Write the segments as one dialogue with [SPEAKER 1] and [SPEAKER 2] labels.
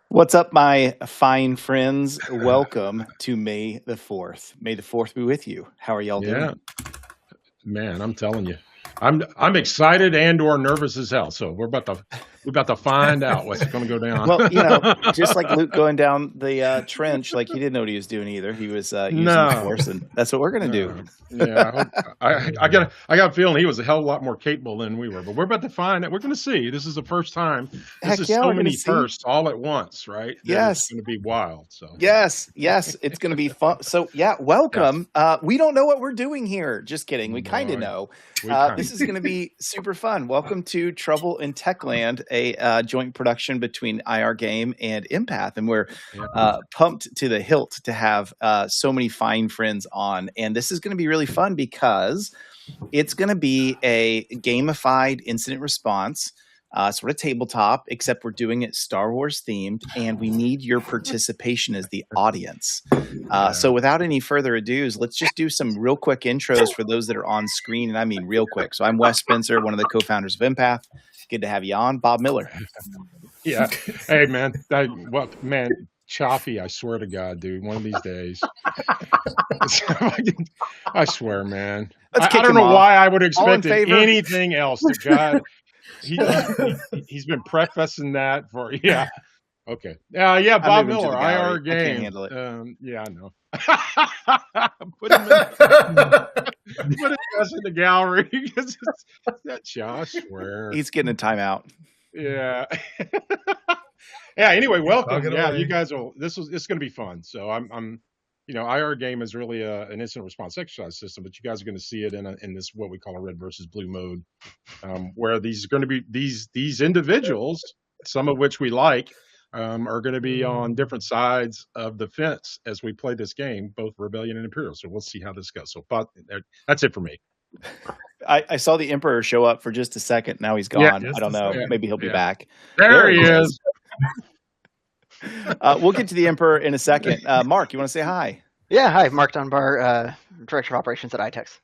[SPEAKER 1] What's up, my fine friends? Welcome to May the 4th. May the 4th be with you. How are y'all
[SPEAKER 2] Yeah,
[SPEAKER 1] doing?
[SPEAKER 2] man, I'm telling you, I'm excited and or nervous as hell. So we're about to find out what's going to go down.
[SPEAKER 1] Well, just like Luke going down the trench, like he didn't know what he was doing either. He was using the
[SPEAKER 2] No,
[SPEAKER 1] force, and that's what we're going to do.
[SPEAKER 2] no, yeah. I got a feeling he was a hell of a lot more capable than we were. But we're about to find out. We're going to see. This is the first time. This
[SPEAKER 1] Heck
[SPEAKER 2] is
[SPEAKER 1] yeah,
[SPEAKER 2] so
[SPEAKER 1] we're going to
[SPEAKER 2] many
[SPEAKER 1] see.
[SPEAKER 2] firsts all at once, right? That it's
[SPEAKER 1] Yes.
[SPEAKER 2] going to be wild. So
[SPEAKER 1] Yes, it's going to be fun. So, yeah,
[SPEAKER 2] yes,
[SPEAKER 1] welcome. We don't know what we're doing here. Just kidding. We kind of
[SPEAKER 2] no,
[SPEAKER 1] know.
[SPEAKER 2] we kind
[SPEAKER 1] This is going to be super fun. Welcome to Trouble in Techland, a joint production between IR Game and Empath. And we're
[SPEAKER 2] yeah,
[SPEAKER 1] pumped to the hilt to have so many fine friends on. And this is going to be really fun because it's going to be a gamified incident response, sort of tabletop, except we're doing it Star Wars themed, and we need your participation as the audience. So without any further ado, let's just do some real quick intros for those that are on screen, and I mean real quick. So I'm Wes Spencer, one of the co-founders of Empath. Good to have you on. Bob Miller.
[SPEAKER 2] yeah. Hey, man, man, choppy. I swear to God, dude. One of these days. I swear, man.
[SPEAKER 1] Let's
[SPEAKER 2] I
[SPEAKER 1] kick
[SPEAKER 2] don't
[SPEAKER 1] him
[SPEAKER 2] know
[SPEAKER 1] off.
[SPEAKER 2] why I would
[SPEAKER 1] All in
[SPEAKER 2] expect
[SPEAKER 1] favor?
[SPEAKER 2] anything else. The guy, he's been prefacing that for Okay. Yeah. Bob
[SPEAKER 1] moving to
[SPEAKER 2] Miller,
[SPEAKER 1] the gallery.
[SPEAKER 2] IR
[SPEAKER 1] I can't
[SPEAKER 2] game.
[SPEAKER 1] handle it.
[SPEAKER 2] Yeah, I know. Put him us in the gallery. That Josh, I swear.
[SPEAKER 1] He's getting a timeout.
[SPEAKER 2] Yeah. Yeah. Anyway, welcome.
[SPEAKER 3] Talk it
[SPEAKER 2] Yeah,
[SPEAKER 3] away.
[SPEAKER 2] you guys will. This is going to be fun. So I'm. IR game is really an instant response exercise system, but you guys are going to see it in this what we call a red versus blue mode, where these are going to be these individuals, some of which we like, are going to be on different sides of the fence as we play this game, both Rebellion and Imperial. So we'll see how this goes. So, but that's it for me.
[SPEAKER 1] I saw the Emperor show up for just a second. Now he's
[SPEAKER 2] Yeah,
[SPEAKER 1] gone.
[SPEAKER 3] just
[SPEAKER 1] I don't
[SPEAKER 3] a
[SPEAKER 1] know.
[SPEAKER 3] second.
[SPEAKER 1] Maybe he'll be
[SPEAKER 2] Yeah.
[SPEAKER 1] back.
[SPEAKER 2] There he is.
[SPEAKER 1] We'll get to the Emperor in a second. Mark, you want to say hi?
[SPEAKER 4] Yeah, hi, Mark Dunbar, Director of Operations at iTex.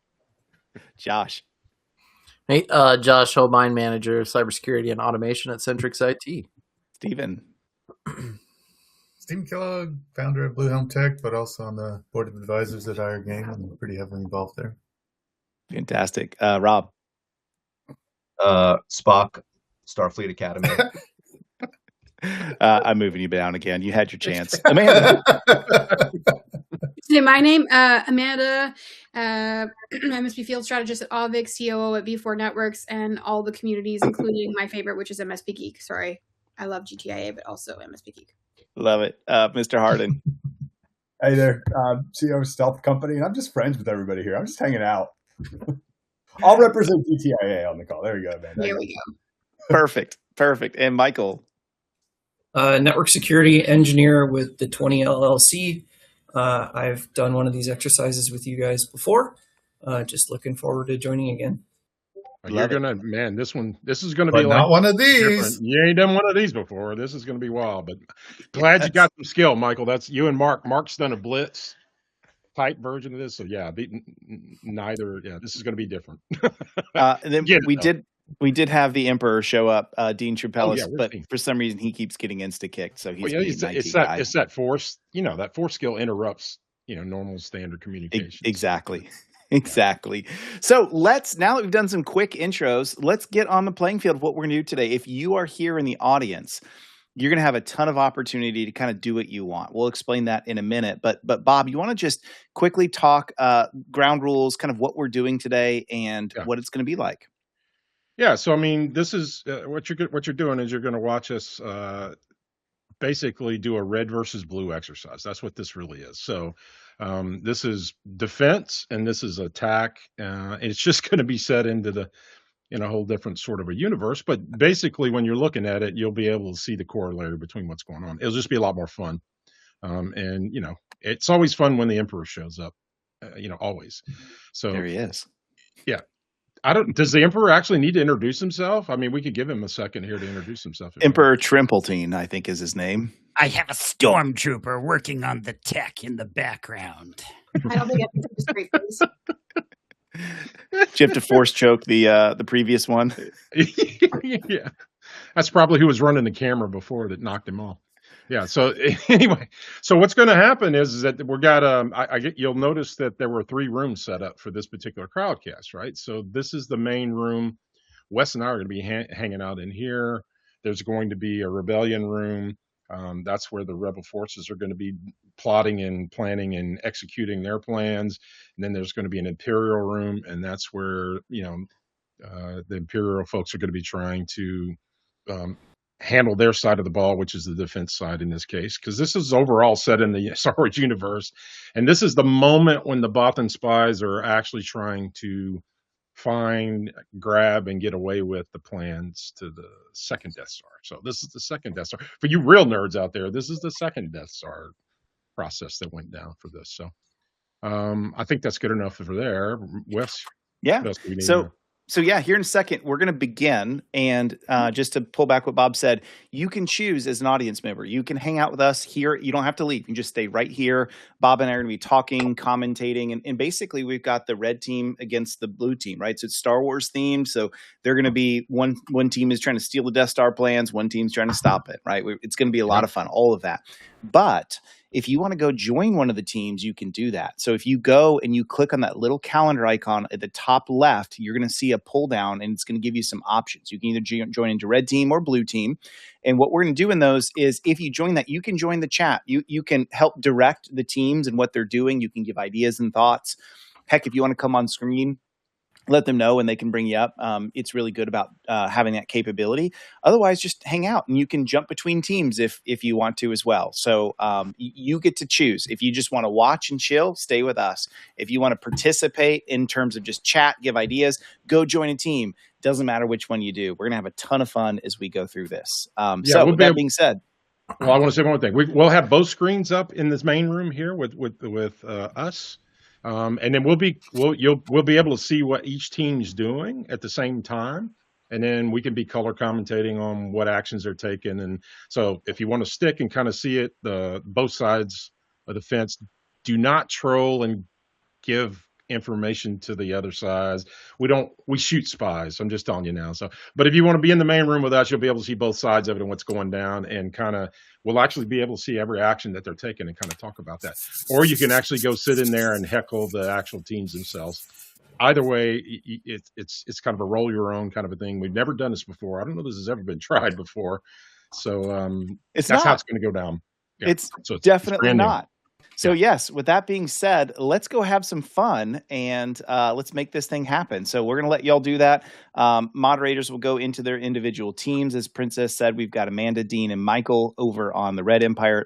[SPEAKER 1] Josh.
[SPEAKER 5] Hey, Josh Holbein, Manager of Cybersecurity and Automation at Centrix IT.
[SPEAKER 1] Steven.
[SPEAKER 3] Steve Kellogg, founder of Blue Helm Tech, but also on the board of advisors at IR Game. I'm pretty heavily involved there.
[SPEAKER 1] Fantastic. Rob.
[SPEAKER 6] Spock, Starfleet Academy.
[SPEAKER 1] I'm moving you down again. You had your chance. Amanda.
[SPEAKER 7] Say my name, Amanda, MSP Field Strategist at Avix, COO at V4 Networks, and all the communities, including my favorite, which is MSP Geek. Sorry, I love GTIA, but also MSP Geek.
[SPEAKER 1] Love it. Mr. Harden.
[SPEAKER 8] Hey there, CEO of Stealth Company, and I'm just friends with everybody here. I'm just hanging out. I'll represent GTIA on the call. There you go, man.
[SPEAKER 7] There we go.
[SPEAKER 1] Perfect. And Michael.
[SPEAKER 9] Network security engineer with the 20 LLC. I've done one of these exercises with you guys before. Just looking forward to joining again.
[SPEAKER 2] You're gonna, man. This is gonna
[SPEAKER 3] But
[SPEAKER 2] be
[SPEAKER 3] not
[SPEAKER 2] like
[SPEAKER 3] one of
[SPEAKER 2] different.
[SPEAKER 3] these.
[SPEAKER 2] You ain't done one of these before. This is gonna be wild. But glad you got some skill, Michael. That's you and Mark. Mark's done a blitz type version of this, so yeah. Neither. Yeah, this is gonna be different.
[SPEAKER 1] And then we did have the Emperor show up, Dean Trupelis,
[SPEAKER 2] yeah,
[SPEAKER 1] but
[SPEAKER 2] Dean?
[SPEAKER 1] for some reason he keeps getting insta-kicked, so he's
[SPEAKER 2] it's that force. That force skill interrupts normal standard communication.
[SPEAKER 1] Exactly. So now that we've done some quick intros, let's get on the playing field of what we're going to do today. If you are here in the audience, you're going to have a ton of opportunity to kind of do what you want. We'll explain that in a minute. But Bob, you want to just quickly talk ground rules, kind of what we're doing today and what it's going to be like?
[SPEAKER 2] Yeah. So I mean, this is what you're doing is you're going to watch us basically do a red versus blue exercise. That's what this really is. So this is defense and this is attack. It's just going to be set into in a whole different sort of a universe. But basically, when you're looking at it, you'll be able to see the corollary between what's going on. It'll just be a lot more fun. And it's always fun when the Emperor shows up. Always. So
[SPEAKER 1] there he is.
[SPEAKER 2] Yeah. Does the Emperor actually need to introduce himself? I mean, we could give him a second here to introduce himself.
[SPEAKER 1] Emperor Trimpletine, I think is his name.
[SPEAKER 10] I have a stormtrooper working on the tech in the background.
[SPEAKER 7] I don't think I can do this straight face.
[SPEAKER 1] Did you have to force choke the previous one?
[SPEAKER 2] Yeah. That's probably who was running the camera before that knocked him off. Yeah. So anyway, so what's going to happen is that we're got you'll notice that there were 3 rooms set up for this particular crowdcast, right? So this is the main room. Wes and I are going to be hanging out in here. There's going to be a rebellion room. That's where the rebel forces are going to be plotting and planning and executing their plans. And then there's going to be an imperial room, and that's where the imperial folks are going to be trying to handle their side of the ball, which is the defense side in this case, because this is overall set in the Star Wars universe. And this is the moment when the Bothan spies are actually trying to find, grab, and get away with the plans to the second Death Star. So this is the second Death Star. For you real nerds out there, this is the second Death Star process that went down for this. So I think that's good enough for there. Wes?
[SPEAKER 1] Yeah.
[SPEAKER 2] What else do we need
[SPEAKER 1] So yeah, here in a second, we're going to begin. And just to pull back what Bob said, you can choose as an audience member. You can hang out with us here. You don't have to leave. You can just stay right here. Bob and I are going to be talking, commentating. And basically, we've got the red team against the blue team, right? So it's Star Wars themed. So they're going to be one team is trying to steal the Death Star plans. One team's trying to stop it, right? It's going to be a lot of fun, all of that. But if you want to go join one of the teams, you can do that. So if you go and you click on that little calendar icon at the top left, you're going to see a pull down, and it's going to give you some options. You can either join into red team or blue team. And what we're going to do in those is if you join that, you can join the chat. You can help direct the teams and what they're doing. You can give ideas and thoughts. Heck, if you want to come on screen, let them know and they can bring you up. It's really good about having that capability. Otherwise, just hang out and you can jump between teams if you want to as well. So you get to choose. If you just want to watch and chill, stay with us. If you want to participate in terms of just chat, give ideas, go join a team. Doesn't matter which one you do. We're going to have a ton of fun as we go through this. So with that being said.
[SPEAKER 2] Well, I want to say one more thing. We'll have both screens up in this main room here with us. And then we'll be able to see what each team's doing at the same time, and then we can be color commentating on what actions they're taking. And so, if you want to stick and kind of see it, both sides of the fence, do not troll and give information to the other sides. We shoot spies. I'm just telling you now. So, but if you want to be in the main room with us, you'll be able to see both sides of it and what's going down, and we'll actually be able to see every action that they're taking and kind of talk about that. Or you can actually go sit in there and heckle the actual teams themselves. Either way, it's kind of a roll your own kind of a thing. We've never done this before. I don't know this has ever been tried before. So that's how it's going to go down. Yeah. It's
[SPEAKER 1] definitely not. So yes, with that being said, let's go have some fun and let's make this thing happen. So we're going to let y'all do that. Moderators will go into their individual teams. As Princess said, we've got Amanda, Dean, and Michael over on the Red Emperor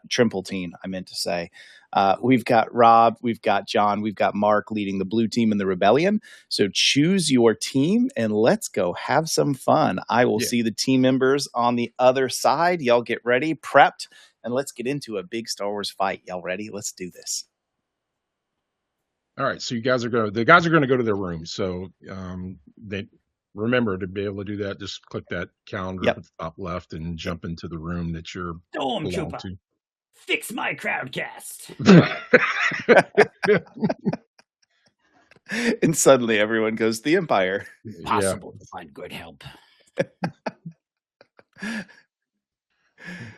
[SPEAKER 1] Trimpletine, I meant to say. We've got Rob, we've got John, we've got Mark leading the blue team in the rebellion. So choose your team and let's go have some fun. I will see the team members on the other side. Y'all get ready, prepped. And let's get into a big Star Wars fight. Y'all ready? Let's do this.
[SPEAKER 2] All right. So the guys are going to go to their rooms. So they remember to be able to do that. Just click that calendar at the top left and jump into the room that you're belong to.
[SPEAKER 10] Fix my crowdcast.
[SPEAKER 1] And suddenly everyone goes to the Empire.
[SPEAKER 10] Possible to find good help.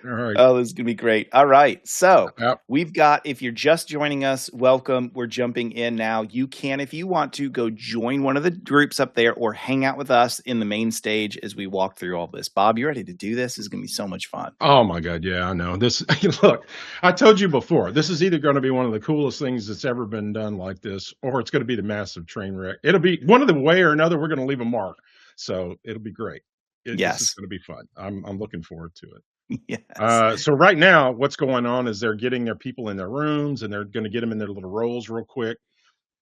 [SPEAKER 2] All right.
[SPEAKER 1] Oh, this is going to be great. All right. So we've got, if you're just joining us, welcome. We're jumping in now. You can, if you want to, go join one of the groups up there or hang out with us in the main stage as we walk through all this. Bob, you ready to do this? This is going to be so much fun.
[SPEAKER 2] Oh, my God. Yeah, I know. Look, I told you before, this is either going to be one of the coolest things that's ever been done like this, or it's going to be the massive train wreck. It'll be one of the way or another. We're going to leave a mark. So it'll be great. This is going to be fun. I'm looking forward to it.
[SPEAKER 1] Yes.
[SPEAKER 2] So right now, what's going on is they're getting their people in their rooms and they're going to get them in their little roles real quick.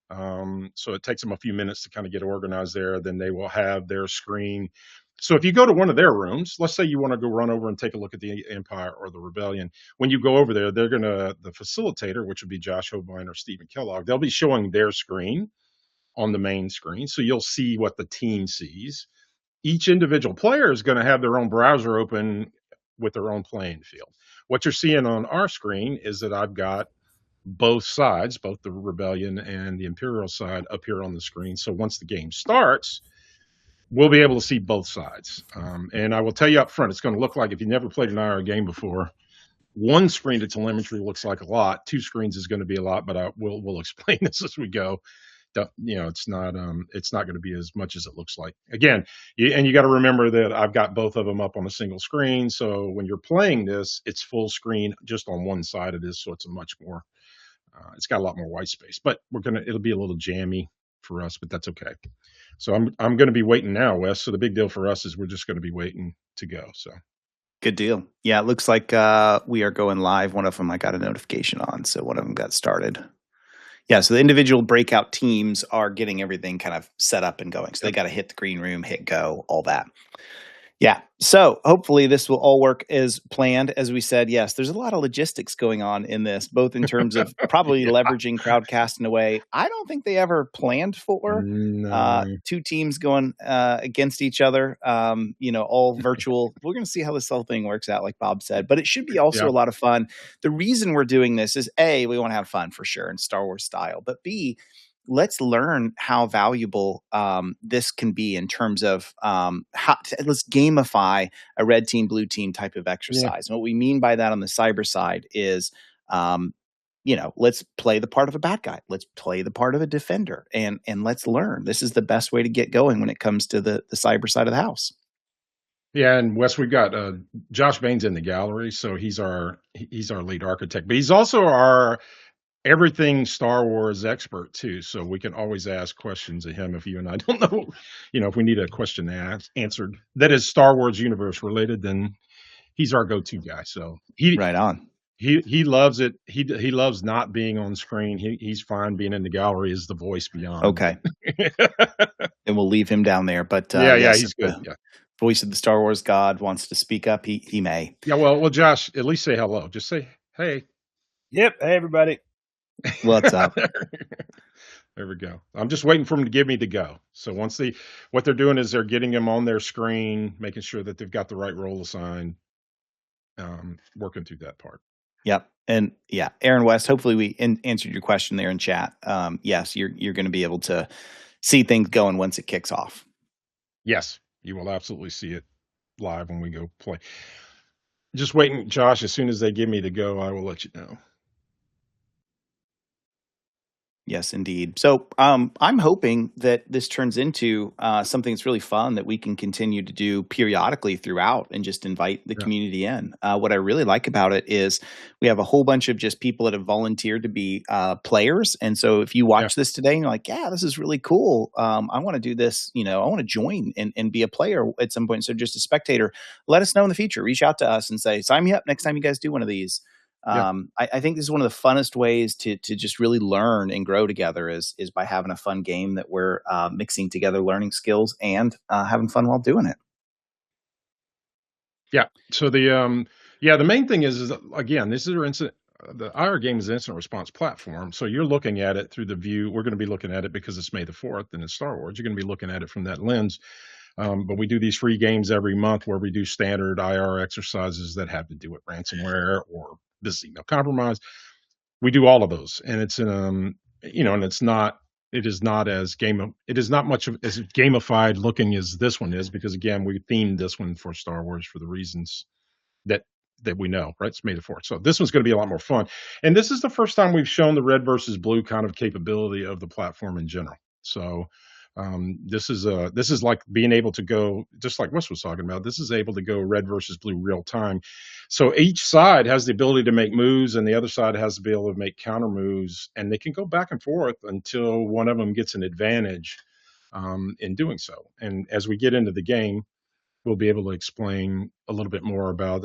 [SPEAKER 2] So it takes them a few minutes to kind of get organized there. Then they will have their screen. So if you go to one of their rooms, let's say you want to go run over and take a look at the Empire or the Rebellion. When you go over there, the facilitator, which would be Josh Hobein or Stephen Kellogg, they'll be showing their screen on the main screen. So you'll see what the team sees. Each individual player is going to have their own browser open with their own playing field. What you're seeing on our screen is that I've got both sides, both the Rebellion and the Imperial side up here on the screen. So once the game starts, we'll be able to see both sides. And I will tell you up front, it's going to look like, if you never played an IR game before, one screen to telemetry looks like a lot. Two screens is going to be a lot, but we'll explain this as we go. It's not going to be as much as it looks like. Again, and you got to remember that I've got both of them up on a single screen. So when you're playing this, it's full screen just on one side of this. So it's a much more, it's got a lot more white space, but it'll be a little jammy for us, but that's okay. So I'm going to be waiting now, Wes. So the big deal for us is we're just going to be waiting to go. So
[SPEAKER 1] good deal. Yeah, it looks like we are going live. One of them I got a notification on, so one of them got started. Yeah, so the individual breakout teams are getting everything kind of set up and going. So they got to hit the green room, hit go, all that. Yeah, so hopefully this will all work as planned. As we said, yes, there's a lot of logistics going on in this, both in terms of probably leveraging Crowdcast in a way I don't think they ever planned for.
[SPEAKER 2] No.
[SPEAKER 1] Two teams going against each other, all virtual. We're going to see how this whole thing works out, like Bob said. But it should be also a lot of fun. The reason we're doing this is, A, we want to have fun for sure in Star Wars style. But B, let's learn how valuable this can be in terms of let's gamify a red team, blue team type of exercise. And what we mean by that on the cyber side is, let's play the part of a bad guy. Let's play the part of a defender, and let's learn. This is the best way to get going when it comes to the cyber side of the house.
[SPEAKER 2] Yeah, and Wes, we've got Josh Bain's in the gallery, so he's our lead architect, but he's also our everything Star Wars expert too. So we can always ask questions of him if you and I don't know, if we need a question answered that is Star Wars universe related, then he's our go-to guy. So
[SPEAKER 1] right on.
[SPEAKER 2] He loves it. He loves not being on screen. He's fine being in the gallery as the voice beyond.
[SPEAKER 1] Okay. And we'll leave him down there. But
[SPEAKER 2] yes, he's good.
[SPEAKER 1] Yeah. Voice of the Star Wars God wants to speak up. He may.
[SPEAKER 2] Yeah. Well, Josh, at least say hello. Just say, hey.
[SPEAKER 11] Yep. Hey, everybody.
[SPEAKER 1] What's up?
[SPEAKER 2] There we go. I'm just waiting for them to give me the go. So what they're doing is they're getting them on their screen, making sure that they've got the right role assigned, working through that part.
[SPEAKER 1] Yep. And yeah, Aaron West, hopefully we answered your question there in chat. Yes, you're going to be able to see things going once it kicks off.
[SPEAKER 2] Yes, you will absolutely see it live when we go play. Just waiting, Josh, as soon as they give me the go, I will let you know.
[SPEAKER 1] Yes, indeed. So I'm hoping that this turns into something that's really fun that we can continue to do periodically throughout and just invite the community in. What I really like about it is we have a whole bunch of just people that have volunteered to be players. And so if you watch this today and you're like, yeah, this is really cool. I want to do this. I want to join and be a player at some point. So just a spectator, let us know in the future. Reach out to us and say, sign me up next time you guys do one of these. I think this is one of the funnest ways to just really learn and grow together is by having a fun game that we're mixing together learning skills and having fun while doing it.
[SPEAKER 2] Yeah. So the main thing is again, this is the IR game is an incident response platform. So you're looking at it through the view. We're going to be looking at it because it's May the 4th and it's Star Wars. You're going to be looking at it from that lens. But we do these free games every month where we do standard IR exercises that have to do with ransomware or business email compromise. We do all of those, and it's and it's not. It is not as it is not much as gamified looking as this one is, because again, we themed this one for Star Wars for the reasons that we know, right? It's May the 4th. So this one's going to be a lot more fun. And this is the first time we've shown the red versus blue kind of capability of the platform in general. So this is like being able to go, just like Wes was talking about, this is able to go red versus blue real time. So each side has the ability to make moves and the other side has to be able to make counter moves, and they can go back and forth until one of them gets an advantage in doing so. And as we get into the game, we'll be able to explain a little bit more about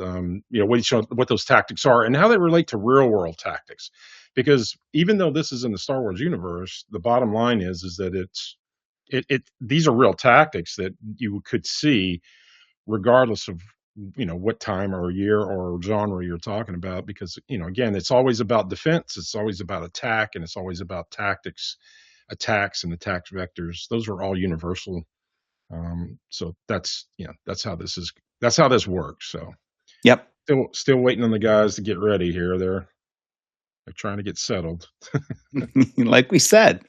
[SPEAKER 2] what those tactics are and how they relate to real world tactics. Because even though this is in the Star Wars universe, the bottom line is that these are real tactics that you could see regardless of what time or year or genre you're talking about, because again, it's always about defense, it's always about attack, and it's always about tactics, attacks and attack vectors. Those are all universal. So that's how this works. So
[SPEAKER 1] yep,
[SPEAKER 2] still waiting on the guys to get ready here. They're trying to get settled.
[SPEAKER 1] Like we said.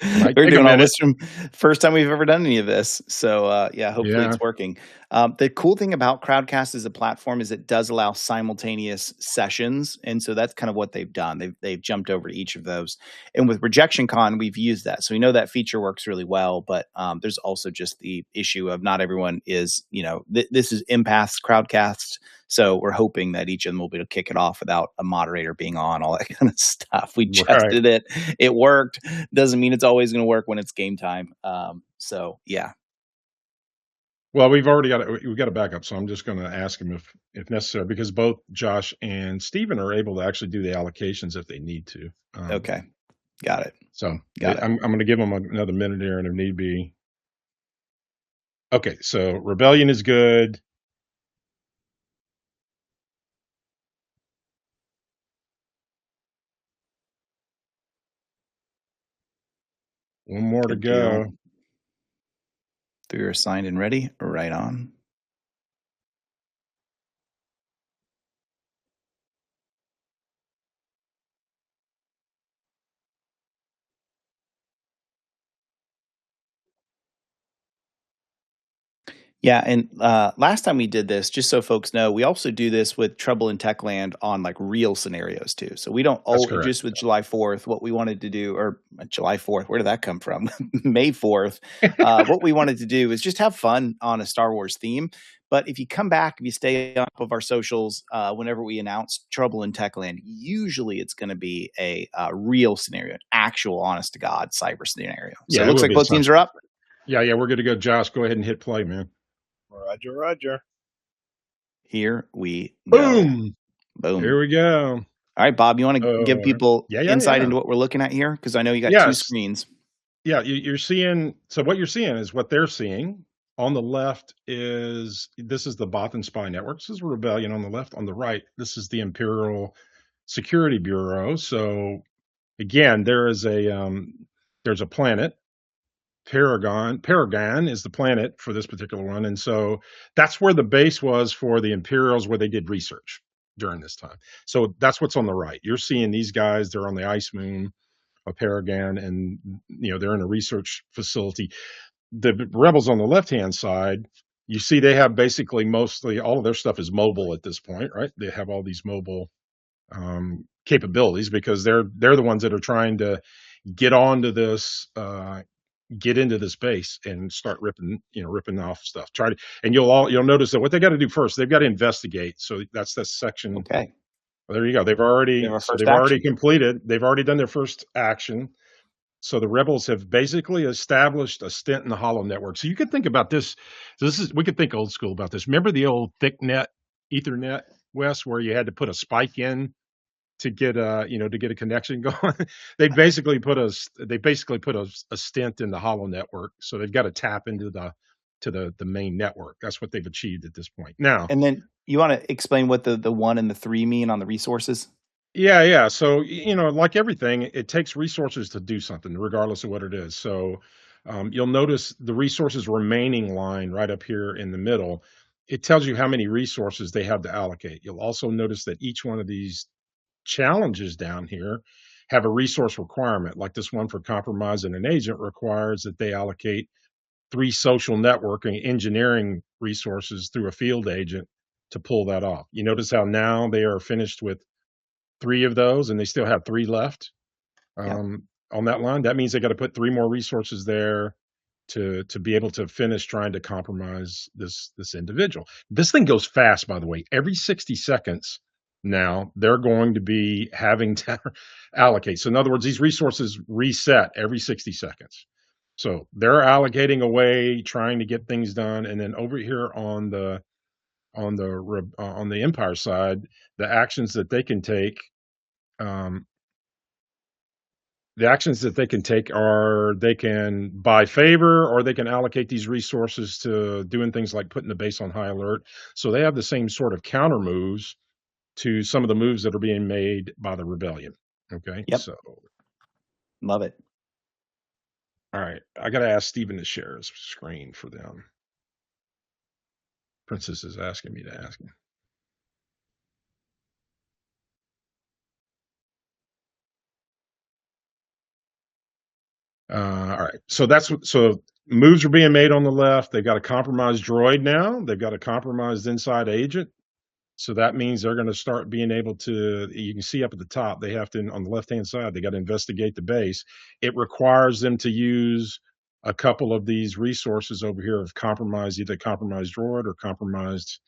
[SPEAKER 2] Might
[SPEAKER 1] We're
[SPEAKER 2] take a
[SPEAKER 1] doing all
[SPEAKER 2] minute.
[SPEAKER 1] this from first time we've ever done any of this. So yeah, hopefully
[SPEAKER 2] Yeah.
[SPEAKER 1] it's working. The cool thing about Crowdcast as a platform is it does allow simultaneous sessions, and so that's kind of what they've done. They've jumped over to each of those. And with Rejection Con, we've used that, so we know that feature works really well. But there's also just the issue of not everyone is, this is Empath's Crowdcast. So we're hoping that each of them will be able to kick it off without a moderator being on, all that kind of stuff. We tested it. It worked. Doesn't mean it's always going to work when it's game time. So yeah.
[SPEAKER 2] Well, we've got a backup, so I'm just going to ask him if necessary, because both Josh and Steven are able to actually do the allocations if they need to.
[SPEAKER 1] Okay. Got it.
[SPEAKER 2] So
[SPEAKER 1] Got it.
[SPEAKER 2] I'm going to give them another minute here, and if need be. Okay, so Rebellion is good. One more to
[SPEAKER 1] Good
[SPEAKER 2] go.
[SPEAKER 1] deal. You're assigned and ready. Right on. Yeah, and last time we did this, just so folks know, we also do this with Trouble in Techland on like real scenarios too. So we don't
[SPEAKER 2] That's correct.
[SPEAKER 1] just with July 4th, what we wanted to do, or July 4th, where did that come from? May 4th. What we wanted to do is just have fun on a Star Wars theme. But if you come back, if you stay on top of our socials, whenever we announce Trouble in Techland, usually it's going to be a real scenario, an actual, honest to God cyber scenario. So
[SPEAKER 2] Yeah,
[SPEAKER 1] it looks like both teams are up.
[SPEAKER 2] Yeah, we're good to go. Josh, go ahead and hit play, man.
[SPEAKER 11] Roger, Roger.
[SPEAKER 1] Here we go.
[SPEAKER 2] Boom.
[SPEAKER 1] Boom.
[SPEAKER 2] Here we go.
[SPEAKER 1] All right, Bob, you want to give people insight into what we're looking at here? Because I know you got two screens.
[SPEAKER 2] Yeah, you're seeing, so what you're seeing is what they're seeing. On the left this is the Bothan Spy Network. This is Rebellion on the left. On the right, this is the Imperial Security Bureau. So again, there's a planet. Paragon is the planet for this particular one. And so that's where the base was for the Imperials, where they did research during this time. So that's what's on the right. You're seeing these guys, they're on the ice moon of Paragon, and they're in a research facility. The rebels on the left-hand side, you see they have basically mostly all of their stuff is mobile at this point, right? They have all these mobile capabilities because they're the ones that are trying to get onto this get into this base and start ripping off stuff. And you'll notice that what they got to do first, they've got to investigate. So that's the section.
[SPEAKER 1] Okay.
[SPEAKER 2] Well, there you go. They've already completed. They've already done their first action. So the rebels have basically established a stint in the Hollow Network. So you could think about this. We could think old school about this. Remember the old thick net Ethernet, Wes, where you had to put a spike in to get a connection going. They basically put a stint in the Hollow Network, so they've got to tap into the main network. That's what they've achieved at this point. Now,
[SPEAKER 1] and then you want to explain what the 1 and the 3 mean on the resources?
[SPEAKER 2] Yeah. So like everything, it takes resources to do something, regardless of what it is. So you'll notice the resources remaining line right up here in the middle. It tells you how many resources they have to allocate. You'll also notice that each one of these challenges down here have a resource requirement, like this one for compromising an agent requires that they allocate 3 social networking engineering resources through a field agent to pull that off. You notice how now they are finished with 3 of those and they still have 3 left on that line. That means they got to put 3 more resources there to be able to finish trying to compromise this individual. This thing goes fast, by the way. Every 60 seconds now, they're going to be having to allocate. So in other words, these resources reset every 60 seconds. So they're allocating away, trying to get things done. And then over here on the Empire side, the actions that they can take, are they can buy favor, or they can allocate these resources to doing things like putting the base on high alert. So they have the same sort of counter moves to some of the moves that are being made by the rebellion. Okay.
[SPEAKER 1] Yep.
[SPEAKER 2] So
[SPEAKER 1] love it.
[SPEAKER 2] All right. I got to ask Steven to share his screen for them. Princess is asking me to ask him. All right. So moves are being made on the left. They've got a compromised droid now. They've got a compromised inside agent. So that means they're going to start being able to, you can see up at the top, they have to, on the left-hand side, they got to investigate the base. It requires them to use a couple of these resources over here of either compromised droid or compromised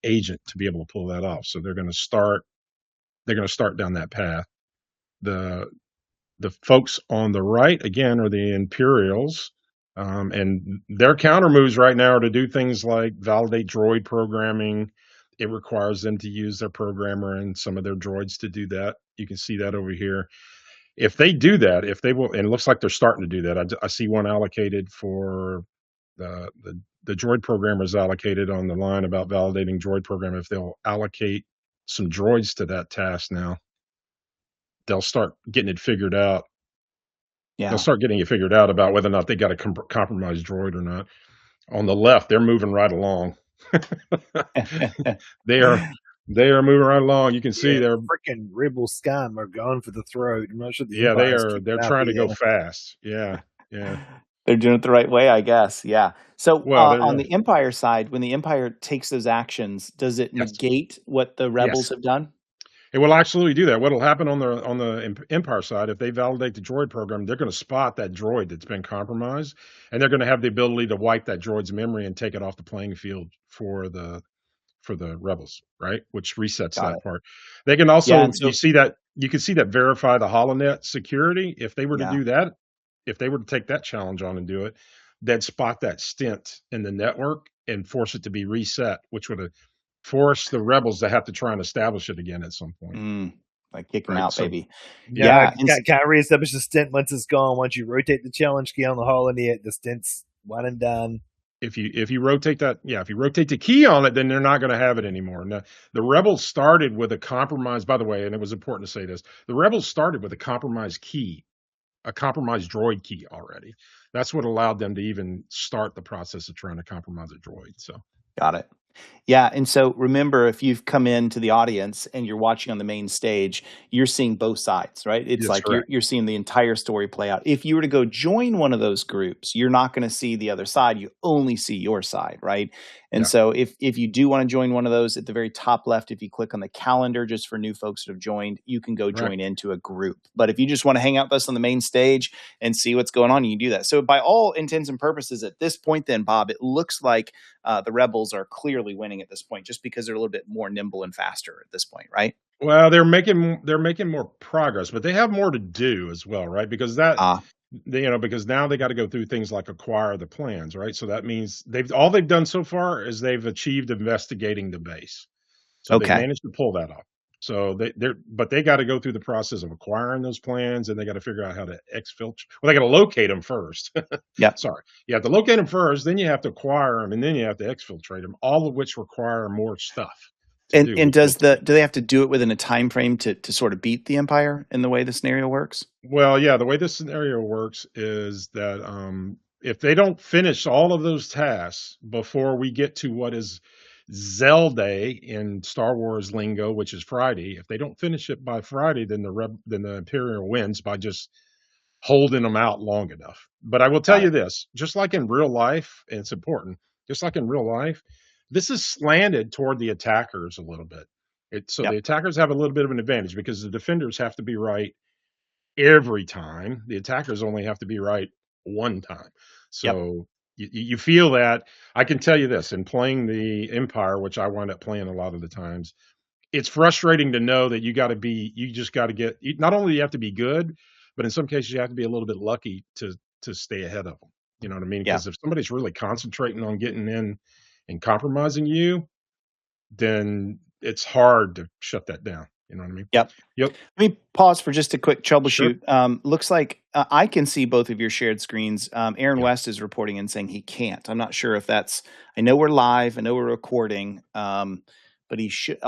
[SPEAKER 2] agent to be able to pull that off. So they're going to start down that path. The folks on the right, again, are the Imperials. And their counter moves right now are to do things like validate droid programming. It requires them to use their programmer and some of their droids to do that. You can see that over here. If they do that, and it looks like they're starting to do that. I see one allocated for the droid programmer is allocated on the line about validating droid program. If they'll allocate some droids to that task now, they'll start getting it figured out.
[SPEAKER 1] Yeah.
[SPEAKER 2] They'll start getting it figured out about whether or not they got a compromised droid or not. On the left, they're moving right along. They are moving right along. You can see they're
[SPEAKER 11] freaking Rebel scum are going for the throat. I'm not sure.
[SPEAKER 2] They're trying to go fast. Yeah.
[SPEAKER 1] They're doing it the right way, I guess. Yeah. So
[SPEAKER 2] Well,
[SPEAKER 1] on the Empire side, when the Empire takes those actions, does it negate what the rebels have done?
[SPEAKER 2] It will absolutely do that. What'll happen on the Empire side, if they validate the droid program, they're going to spot that droid that's been compromised, and they're going to have the ability to wipe that droid's memory and take it off the playing field for the rebels, right? Which resets that part. They can also you can see that verify the HoloNet security. If they were to do that, if they were to take that challenge on and do it, they'd spot that stint in the network and force it to be reset, which would have forced the rebels to have to try and establish it again at some point.
[SPEAKER 1] Like kick them out, baby.
[SPEAKER 11] Can't reestablish the stint once it's gone. Once you rotate the challenge key on the HoloNet, the stint's one and done.
[SPEAKER 2] If you rotate that, if you rotate the key on it, then they're not going to have it anymore. Now, the rebels started with a compromise, by the way, and it was important to say this. The rebels started with a compromised key, a compromised droid key already. That's what allowed them to even start the process of trying to compromise a droid. So
[SPEAKER 1] got it. Yeah, and so remember, if you've come into the audience and you're watching on the main stage, you're seeing both sides, right? It's like you're seeing the entire story play out. If you were to go join one of those groups, you're not going to see the other side. You only see your side, right? And so if you do want to join one of those, at the very top left, if you click on the calendar, just for new folks that have joined, you can go join into a group. But if you just want to hang out with us on the main stage and see what's going on, you can do that. So by all intents and purposes, at this point then, Bob, it looks like the rebels are clearly winning at this point, just because they're a little bit more nimble and faster at this point, right?
[SPEAKER 2] Well, they're making more progress, but they have more to do as well, right? Because because now they got to go through things like acquire the plans, right? So that means all they've done so far is they've achieved investigating the base. So they managed to pull that off. So they got to go through the process of acquiring those plans, and they got to figure out how to exfiltrate. Well, they got to locate them first. Sorry. You have to locate them first, then you have to acquire them, and then you have to exfiltrate them, all of which require more stuff.
[SPEAKER 1] And do they have to do it within a time frame to sort of beat the Empire in the way the scenario works?
[SPEAKER 2] Well, yeah, the way this scenario works is that if they don't finish all of those tasks before we get to what is Zell Day in Star Wars lingo, which is Friday, if they don't finish it by Friday, then the Imperial wins by just holding them out long enough. But I will tell you this, just like in real life, and it's important, just like in real life, this is slanted toward the attackers a little bit. The attackers have a little bit of an advantage because the defenders have to be right every time. The attackers only have to be right one time. So you feel that. I can tell you this, in playing the Empire, which I wind up playing a lot of the times, it's frustrating to know that you just got to get, not only you have to be good, but in some cases you have to be a little bit lucky to stay ahead of them. You know what I mean? Because if somebody's really concentrating on getting in and compromising you, then it's hard to shut that down. You know what I mean?
[SPEAKER 1] Yep. Let me pause for just a quick troubleshoot. Sure. Looks like I can see both of your shared screens. Aaron West is reporting and saying he can't. I'm not sure if that's, I know we're live, I know we're recording, but he should.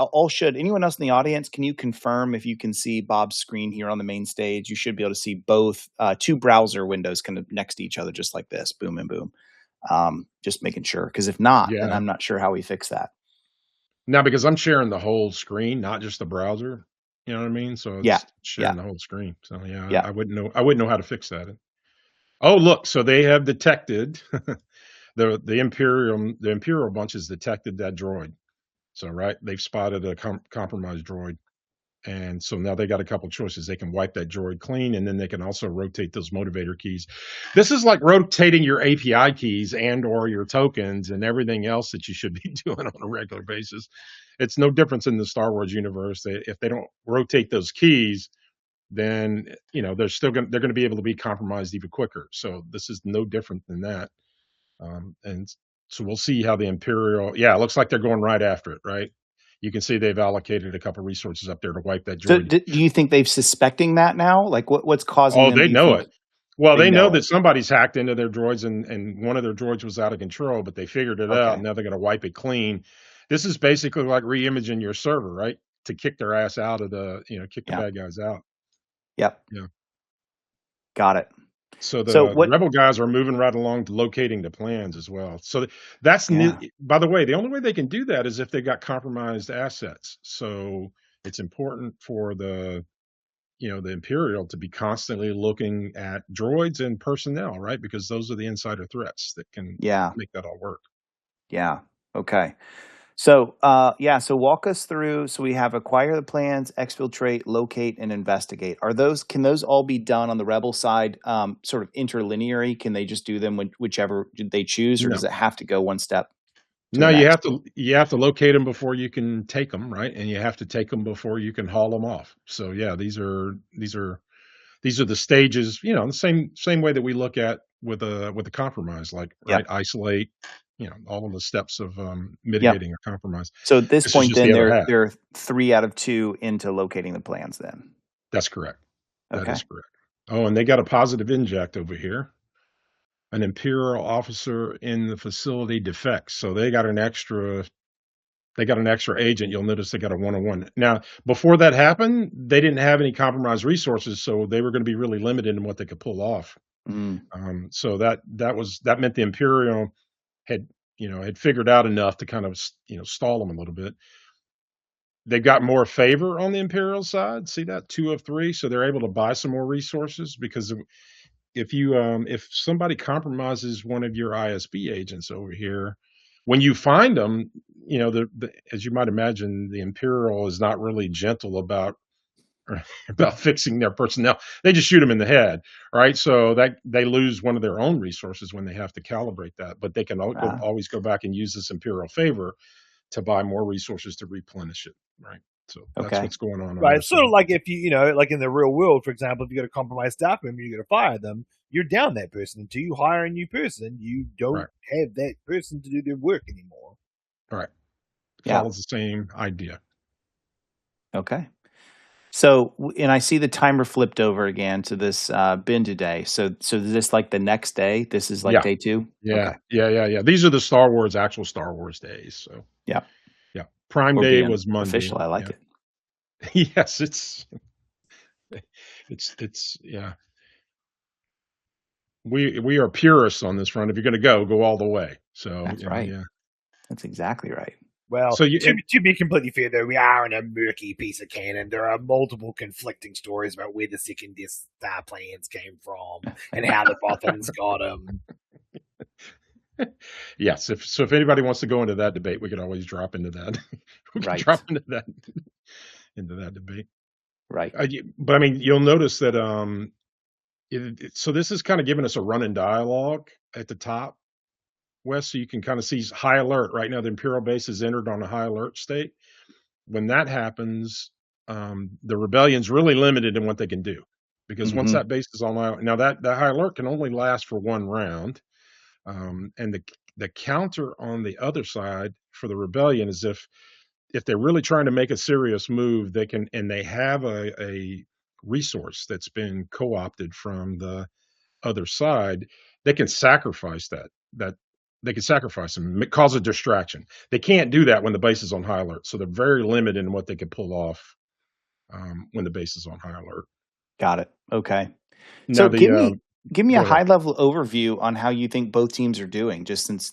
[SPEAKER 1] Anyone else in the audience, can you confirm if you can see Bob's screen here on the main stage? You should be able to see both two browser windows kind of next to each other, just like this, boom and boom. Just making sure, because if not, then I'm not sure how we fix that.
[SPEAKER 2] Now, because I'm sharing the whole screen, not just the browser, you know what I mean? So it's sharing the whole screen. So I wouldn't know how to fix that. Oh, look, so they have detected the Imperial bunch has detected that droid. So right, they've spotted a compromised droid. And so now they got a couple choices. They can wipe that droid clean, and then they can also rotate those motivator keys. This is like rotating your API keys and or your tokens and everything else that you should be doing on a regular basis. It's no difference in the Star Wars universe. If they don't rotate those keys, then they're going to be able to be compromised even quicker. So this is no different than that. And so we'll see how the Imperial. Yeah, it looks like they're going right after it. Right. You can see they've allocated a couple resources up there to wipe that
[SPEAKER 1] So
[SPEAKER 2] droid.
[SPEAKER 1] do you think they've suspecting that now? Like what's causing
[SPEAKER 2] Oh,
[SPEAKER 1] them
[SPEAKER 2] they
[SPEAKER 1] to
[SPEAKER 2] know
[SPEAKER 1] think
[SPEAKER 2] it. Well, they know
[SPEAKER 1] it?
[SPEAKER 2] that somebody's hacked into their droids and one of their droids was out of control, but they figured it out.
[SPEAKER 1] Okay.
[SPEAKER 2] Now they're going to wipe it clean. This is basically like re-imaging your server, right? To kick their ass out of kick the bad guys out.
[SPEAKER 1] Yep.
[SPEAKER 2] Yeah.
[SPEAKER 1] Got it.
[SPEAKER 2] So the rebel guys are moving right along to locating the plans as well. So that's new. By the way, the only way they can do that is if they got compromised assets. So it's important for the Imperial to be constantly looking at droids and personnel, right? Because those are the insider threats that can make that all work.
[SPEAKER 1] Yeah. Okay. So, so walk us through. So we have acquire the plans, exfiltrate, locate, and investigate. Can those all be done on the rebel side, sort of interlineary? Can they just do them whichever they choose, or does it have to go one step?
[SPEAKER 2] No, you have to locate them before you can take them, right? And you have to take them before you can haul them off. So yeah, these are the stages, the same way that we look at with a compromise, like right, isolate, all of the steps of mitigating a compromise.
[SPEAKER 1] So at this point, then
[SPEAKER 2] they're
[SPEAKER 1] 3 out of 2 into locating the plans. Then
[SPEAKER 2] that's correct.
[SPEAKER 1] Okay.
[SPEAKER 2] That is correct. Oh, and they got a positive inject over here. An Imperial officer in the facility defects, so they got an extra agent. You'll notice they got a 1-on-1. Now, before that happened, they didn't have any compromised resources, so they were going to be really limited in what they could pull off. So that meant the Imperial had figured out enough to kind of stall them a little bit. They've got more favor on the Imperial side. See that 2 of 3, so they're able to buy some more resources because if somebody compromises one of your ISB agents over here, when you find them, as you might imagine, the Imperial is not really gentle about fixing their personnel. They just shoot them in the head, right? So that they lose one of their own resources when they have to calibrate that, but they can always go back and use this Imperial favor to buy more resources to replenish it, right? So that's what's going on.
[SPEAKER 11] Right. It's sort of like if like in the real world, for example, if you got a compromised staff member, you got to fire them, you're down that person until you hire a new person. You don't have that person to do their work anymore.
[SPEAKER 2] Right. Follows the same idea.
[SPEAKER 1] Okay. So, and I see the timer flipped over again to this bin today. So is this like the next day? This is like day 2?
[SPEAKER 2] Yeah. Okay. Yeah. These are the actual Star Wars days. So yeah. Prime Day was Monday.
[SPEAKER 1] Official. I like it.
[SPEAKER 2] Yes, it's We are purists on this front. If you're going to go all the way. So
[SPEAKER 1] that's right. Yeah, that's exactly right.
[SPEAKER 11] Well, so to be completely fair, though, we are in a murky piece of canon. There are multiple conflicting stories about where the second Star plans came from and how the Bothans got them.
[SPEAKER 2] Yes. If anybody wants to go into that debate, we could always drop into that. Drop into that debate.
[SPEAKER 1] Right.
[SPEAKER 2] But I mean, you'll notice that. So this is kind of giving us a running dialogue at the top, Wes, so you can kind of see high alert. Right now, the Imperial base is entered on a high alert state. When that happens, the rebellion's really limited in what they can do, because once that base is on, now that high alert can only last for 1 round, and the counter on the other side for the rebellion is if they're really trying to make a serious move, they can, and they have a resource that's been co-opted from the other side, they can sacrifice that they can sacrifice them, cause a distraction. They can't do that when the base is on high alert, so they're very limited in what they can pull off when the base is on high alert.
[SPEAKER 1] Got it. Okay. Now so give me a high level overview on how you think both teams are doing, just since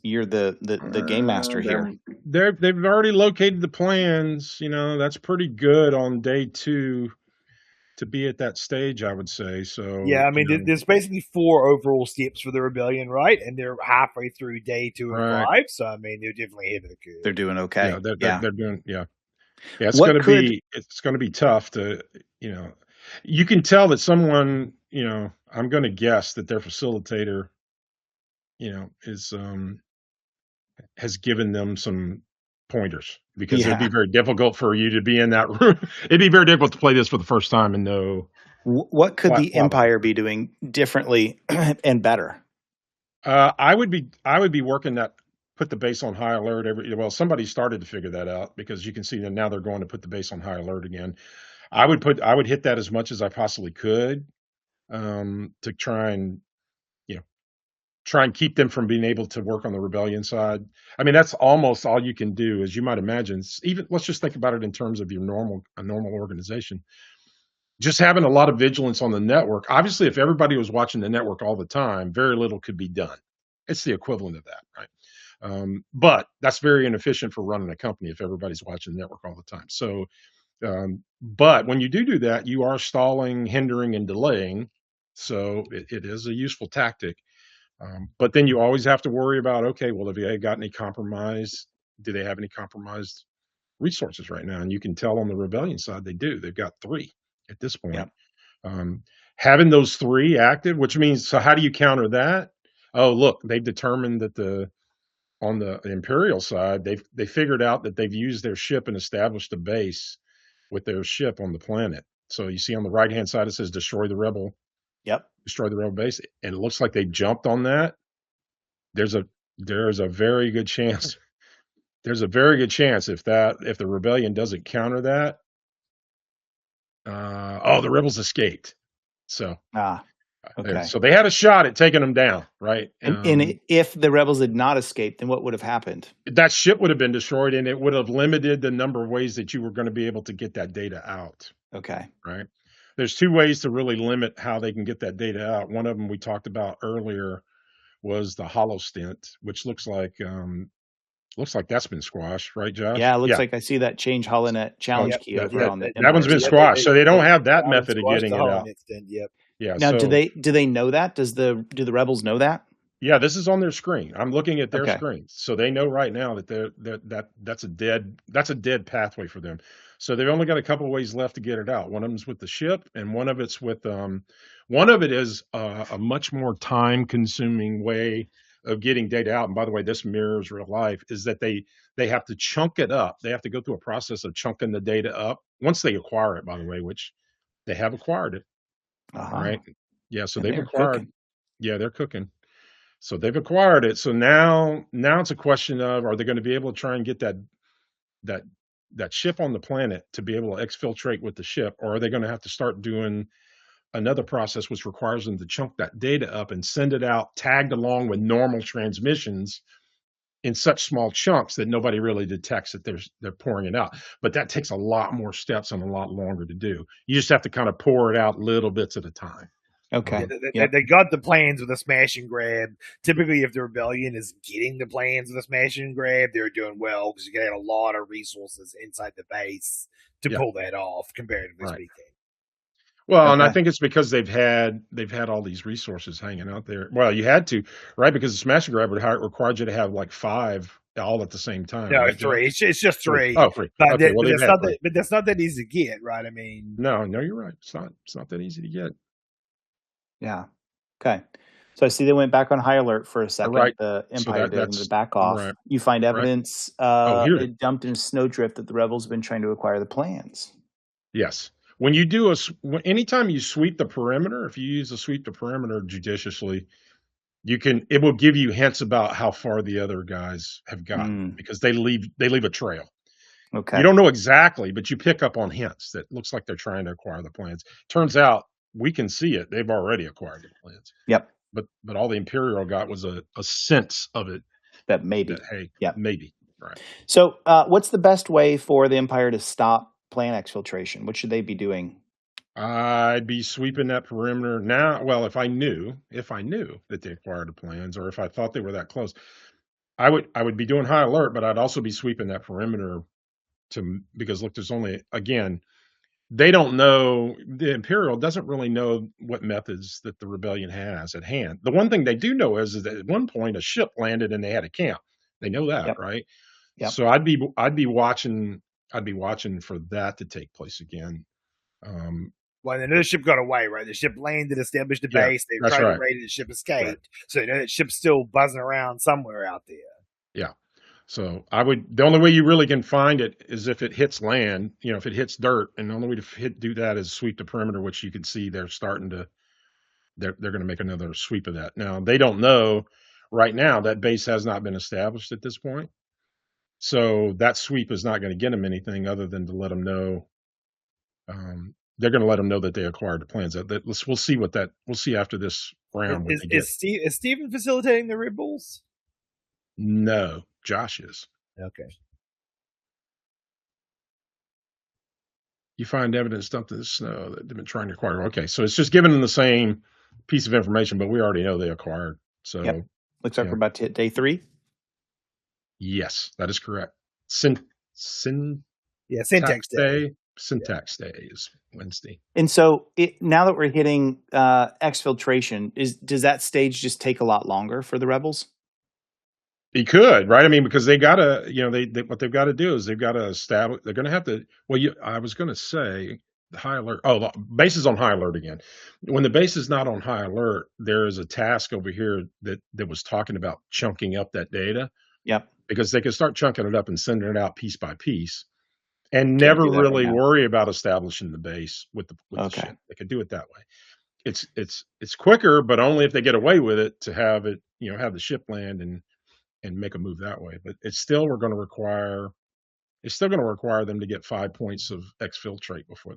[SPEAKER 1] you're the game master here.
[SPEAKER 2] They've already located the plans. That's pretty good on day 2. to be at that stage, I would say. So
[SPEAKER 11] Yeah, I mean,
[SPEAKER 2] you know,
[SPEAKER 11] there's basically 4 overall steps for the rebellion, right? And they're halfway through day 2 and
[SPEAKER 2] right.
[SPEAKER 11] 5, so I mean, they're definitely ahead of the curve.
[SPEAKER 1] They're doing okay.
[SPEAKER 2] Yeah,
[SPEAKER 1] Yeah.
[SPEAKER 2] they're doing it's
[SPEAKER 1] What
[SPEAKER 2] gonna
[SPEAKER 1] could
[SPEAKER 2] be tough to, you know, you can tell that someone, you know, I'm gonna guess that their facilitator, you know, has given them some pointers because it'd be
[SPEAKER 1] yeah.
[SPEAKER 2] very difficult for you to be in that room. It'd be very difficult to play this for the first time and know
[SPEAKER 1] What could the
[SPEAKER 2] blah, blah, blah.
[SPEAKER 1] Empire be doing differently and better?
[SPEAKER 2] I would be working that, put the base on high alert well, somebody started to figure that out because you can see that now they're going to put the base on high alert again. I would hit that as much as I possibly could, to try and, you know, try and keep them from being able to work on the rebellion side. I mean, that's almost all you can do, as you might imagine. Even let's just think about it in terms of a normal organization. Just having a lot of vigilance on the network. Obviously, if everybody was watching the network all the time, very little could be done. It's the equivalent of that, right? But that's very inefficient for running a company if everybody's watching the network all the time. So, but when you do that, you are stalling, hindering, and delaying. So it is a useful tactic. But then you always have to worry about, okay, well, have they got any compromise? Do they have any compromised resources right now? And you can tell on the rebellion side they do. They've got 3 at this point.
[SPEAKER 1] Yep.
[SPEAKER 2] Having those 3 active, which means, so how do you counter that? Oh, look, they've determined that on the Imperial side, they figured out that they've used their ship and established a base with their ship on the planet. So you see on the right-hand side, it says destroy the rebel base. And it looks like they jumped on that. There's a very good chance. There's a very good chance if the rebellion doesn't counter that, the rebels escaped. So
[SPEAKER 1] okay.
[SPEAKER 2] so they had a shot at taking them down, right?
[SPEAKER 1] And if the rebels had not escaped, then what would have happened?
[SPEAKER 2] That ship would have been destroyed, and it would have limited the number of ways that you were going to be able to get that data out.
[SPEAKER 1] Okay.
[SPEAKER 2] Right. There's 2 ways to really limit how they can get that data out. One of them we talked about earlier was the hollow stint, which looks like that's been squashed, right, Josh?
[SPEAKER 1] Yeah, it looks like I see that change HoloNet challenge key over on the
[SPEAKER 2] that one's been squashed, so they don't have that method of getting it out.
[SPEAKER 11] Yep.
[SPEAKER 2] Yeah.
[SPEAKER 1] Now,
[SPEAKER 2] so,
[SPEAKER 1] do they know that? Do the rebels know that?
[SPEAKER 2] Yeah, this is on their screen. I'm looking at their screens, so they know right now that that's a dead pathway for them. So they've only got a couple of ways left to get it out. One of them's with the ship, and one of it's with one of it is a much more time-consuming way of getting data out. And by the way, this mirrors real life. Is that they have to chunk it up. They have to go through a process of chunking the data up once they acquire it. By the way, which they have acquired it. All right. Yeah. So they've acquired.
[SPEAKER 1] Cooking.
[SPEAKER 2] Yeah, they're cooking. So they've acquired it. So now it's a question of, are they going to be able to try and get that ship on the planet to be able to exfiltrate with the ship, or are they going to have to start doing another process which requires them to chunk that data up and send it out tagged along with normal transmissions in such small chunks that nobody really detects that they're pouring it out. But that takes a lot more steps and a lot longer to do. You just have to kind of pour it out little bits at a time.
[SPEAKER 1] Okay.
[SPEAKER 11] They got the plans with a smash and grab. Typically, if the rebellion is getting the plans with a smash and grab, they're doing well because you get a lot of resources inside the base to pull that off, comparatively speaking.
[SPEAKER 2] Well, and I think it's because they've had all these resources hanging out there. Well, you had to, right? Because the smash and grab required you to have like 5 all at the same time.
[SPEAKER 11] No,
[SPEAKER 2] right?
[SPEAKER 11] 3. It's just 3.
[SPEAKER 2] Oh, 3.
[SPEAKER 11] But,
[SPEAKER 2] Okay,
[SPEAKER 11] but that's not that easy to get, right? I mean,
[SPEAKER 2] no, you're right. It's not that easy to get.
[SPEAKER 1] Yeah. Okay. So I see they went back on high alert for a second.
[SPEAKER 2] Right.
[SPEAKER 1] The
[SPEAKER 2] So
[SPEAKER 1] Empire did to back off.
[SPEAKER 2] right.
[SPEAKER 1] You find evidence it dumped in Snowdrift that the rebels have been trying to acquire the plans.
[SPEAKER 2] Yes. When you do anytime you sweep the perimeter, if you use the sweep the perimeter judiciously, it will give you hints about how far the other guys have gotten because they leave a trail.
[SPEAKER 1] Okay.
[SPEAKER 2] You don't know exactly, but you pick up on hints that looks like they're trying to acquire the plans. Turns out we can see it. They've already acquired the plans.
[SPEAKER 1] Yep.
[SPEAKER 2] But all the Imperial got was a sense of it.
[SPEAKER 1] That maybe.
[SPEAKER 2] Maybe. Right.
[SPEAKER 1] So what's the best way for the Empire to stop plan exfiltration? What should they be doing?
[SPEAKER 2] I'd be sweeping that perimeter now. Well, if I knew that they acquired the plans, or if I thought they were that close, I would be doing high alert, but I'd also be sweeping that perimeter because look, there's only, again, they don't know, the Imperial doesn't really know what methods that the rebellion has at hand. The one thing they do know is that at one point a ship landed and they had a camp. They know that,
[SPEAKER 1] Yep.
[SPEAKER 2] right?
[SPEAKER 1] Yep.
[SPEAKER 2] So I'd be watching for that to take place again.
[SPEAKER 11] Well, they know the ship got away, right? The ship landed, established a
[SPEAKER 2] Yeah,
[SPEAKER 11] base. They
[SPEAKER 2] that's
[SPEAKER 11] tried
[SPEAKER 2] right.
[SPEAKER 11] to raid it. The ship escaped. So they know that ship's still buzzing around somewhere out there.
[SPEAKER 2] Yeah. So the only way you really can find it is if it hits land, if it hits dirt, and the only way to do that is sweep the perimeter, which you can see they're starting to, they're going to make another sweep of that. Now, they don't know right now that base has not been established at this point. So that sweep is not going to get them anything other than to let them know. They're going to let them know that they acquired the plans. We'll see after this round what they get.
[SPEAKER 11] Is Stephen facilitating the rebels?
[SPEAKER 2] No, Josh is.
[SPEAKER 11] Okay.
[SPEAKER 2] You find evidence dumped in the snow that they've been trying to acquire. Okay, so it's just giving them the same piece of information, but we already know they acquired. So
[SPEAKER 1] Yep. Looks like we're about to hit day 3.
[SPEAKER 2] Yes, that is correct.
[SPEAKER 11] Syntax day.
[SPEAKER 2] Syntax day is Wednesday.
[SPEAKER 1] And so now that we're hitting exfiltration, does that stage just take a lot longer for the rebels?
[SPEAKER 2] He could, right? I mean, because they gotta, what they've got to do is they've got to establish. They're going to have to. Well, I was going to say the high alert. Oh, the base is on high alert again. When the base is not on high alert, there is a task over here that was talking about chunking up that data.
[SPEAKER 1] Yep.
[SPEAKER 2] Because they can start chunking it up and sending it out piece by piece, and never really worry about establishing the base with the ship. They could do it that way. It's quicker, but only if they get away with it to have it, have the ship land and make a move that way. But it's still going to require them to get 5 points of exfiltrate before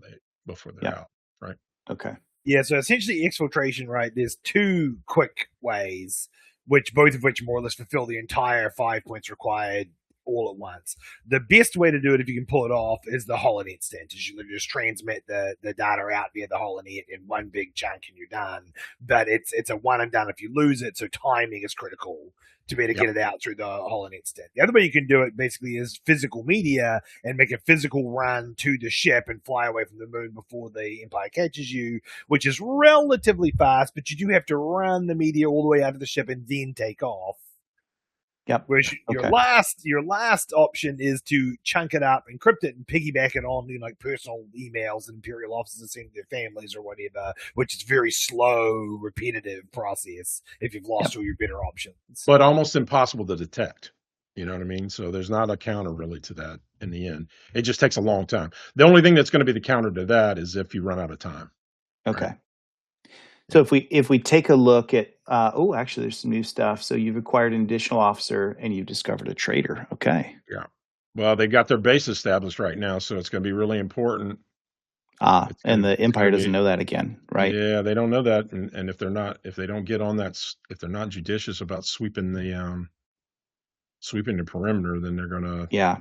[SPEAKER 2] they're out, right?
[SPEAKER 1] Okay.
[SPEAKER 11] Yeah, so essentially exfiltration, right? There's 2 quick ways, both of which more or less fulfill the entire 5 points required all at once. The best way to do it, if you can pull it off, is the holonet stint. Is you just transmit the data out via the holonet in one big chunk and you're done. But it's a one and done if you lose it, so timing is critical to be able to get it out through the holonet stint. The other way you can do it basically is physical media and make a physical run to the ship and fly away from the moon before the Empire catches you, which is relatively fast, but you do have to run the media all the way out of the ship and then take off.
[SPEAKER 1] Yep.
[SPEAKER 11] Whereas your last option is to chunk it up, encrypt it, and piggyback it on like personal emails that Imperial officers send to their families or whatever, which is very slow, repetitive process if you've lost all your better options.
[SPEAKER 2] But almost impossible to detect. You know what I mean? So there's not a counter really to that in the end. It just takes a long time. The only thing that's going to be the counter to that is if you run out of time.
[SPEAKER 1] Okay.
[SPEAKER 2] Right?
[SPEAKER 1] So if we take a look at actually there's some new stuff. So you've acquired an additional officer and you've discovered a traitor. Okay.
[SPEAKER 2] Yeah. Well, they've got their base established right now, so it's going to be really important.
[SPEAKER 1] And the Empire doesn't know that again, right?
[SPEAKER 2] Yeah, they don't know that, and if they don't get on that, if they're not judicious about sweeping the perimeter, then they're gonna.
[SPEAKER 1] Yeah.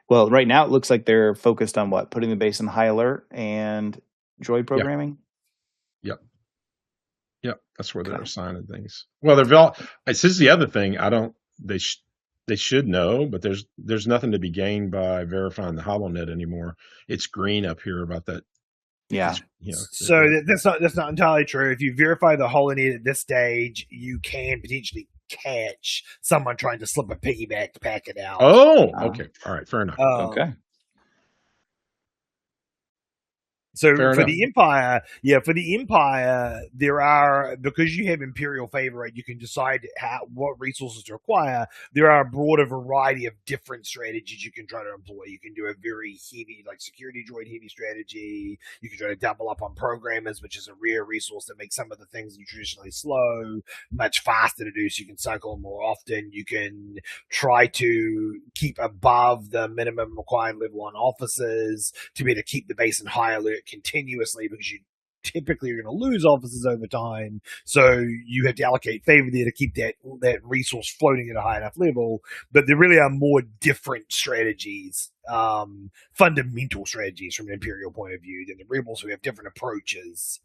[SPEAKER 1] Well, right now it looks like they're focused on putting the base on high alert and droid programming.
[SPEAKER 2] Yep, that's where they're assigning things. Well, this is the other thing. They should know, but there's nothing to be gained by verifying the HoloNet anymore. It's green up here about that.
[SPEAKER 1] Yeah.
[SPEAKER 11] So that's not entirely true. If you verify the HoloNet at this stage, you can potentially catch someone trying to slip a piggyback packet out.
[SPEAKER 2] Oh, okay. All right. Fair enough.
[SPEAKER 1] Okay.
[SPEAKER 11] So for the Empire, there are, because you have Imperial favor, right, you can decide what resources to acquire. There are a broader variety of different strategies you can try to employ. You can do a very heavy, like security droid heavy strategy. You can try to double up on programmers, which is a rare resource that makes some of the things you traditionally slow much faster to do, so you can cycle them more often. You can try to keep above the minimum required level on officers to be able to keep the base in high alert continuously, because you typically are going to lose officers over time, so you have to allocate favor there to keep that resource floating at a high enough level. But there really are more different strategies, fundamental strategies from an Imperial point of view than the Rebels, who have different approaches.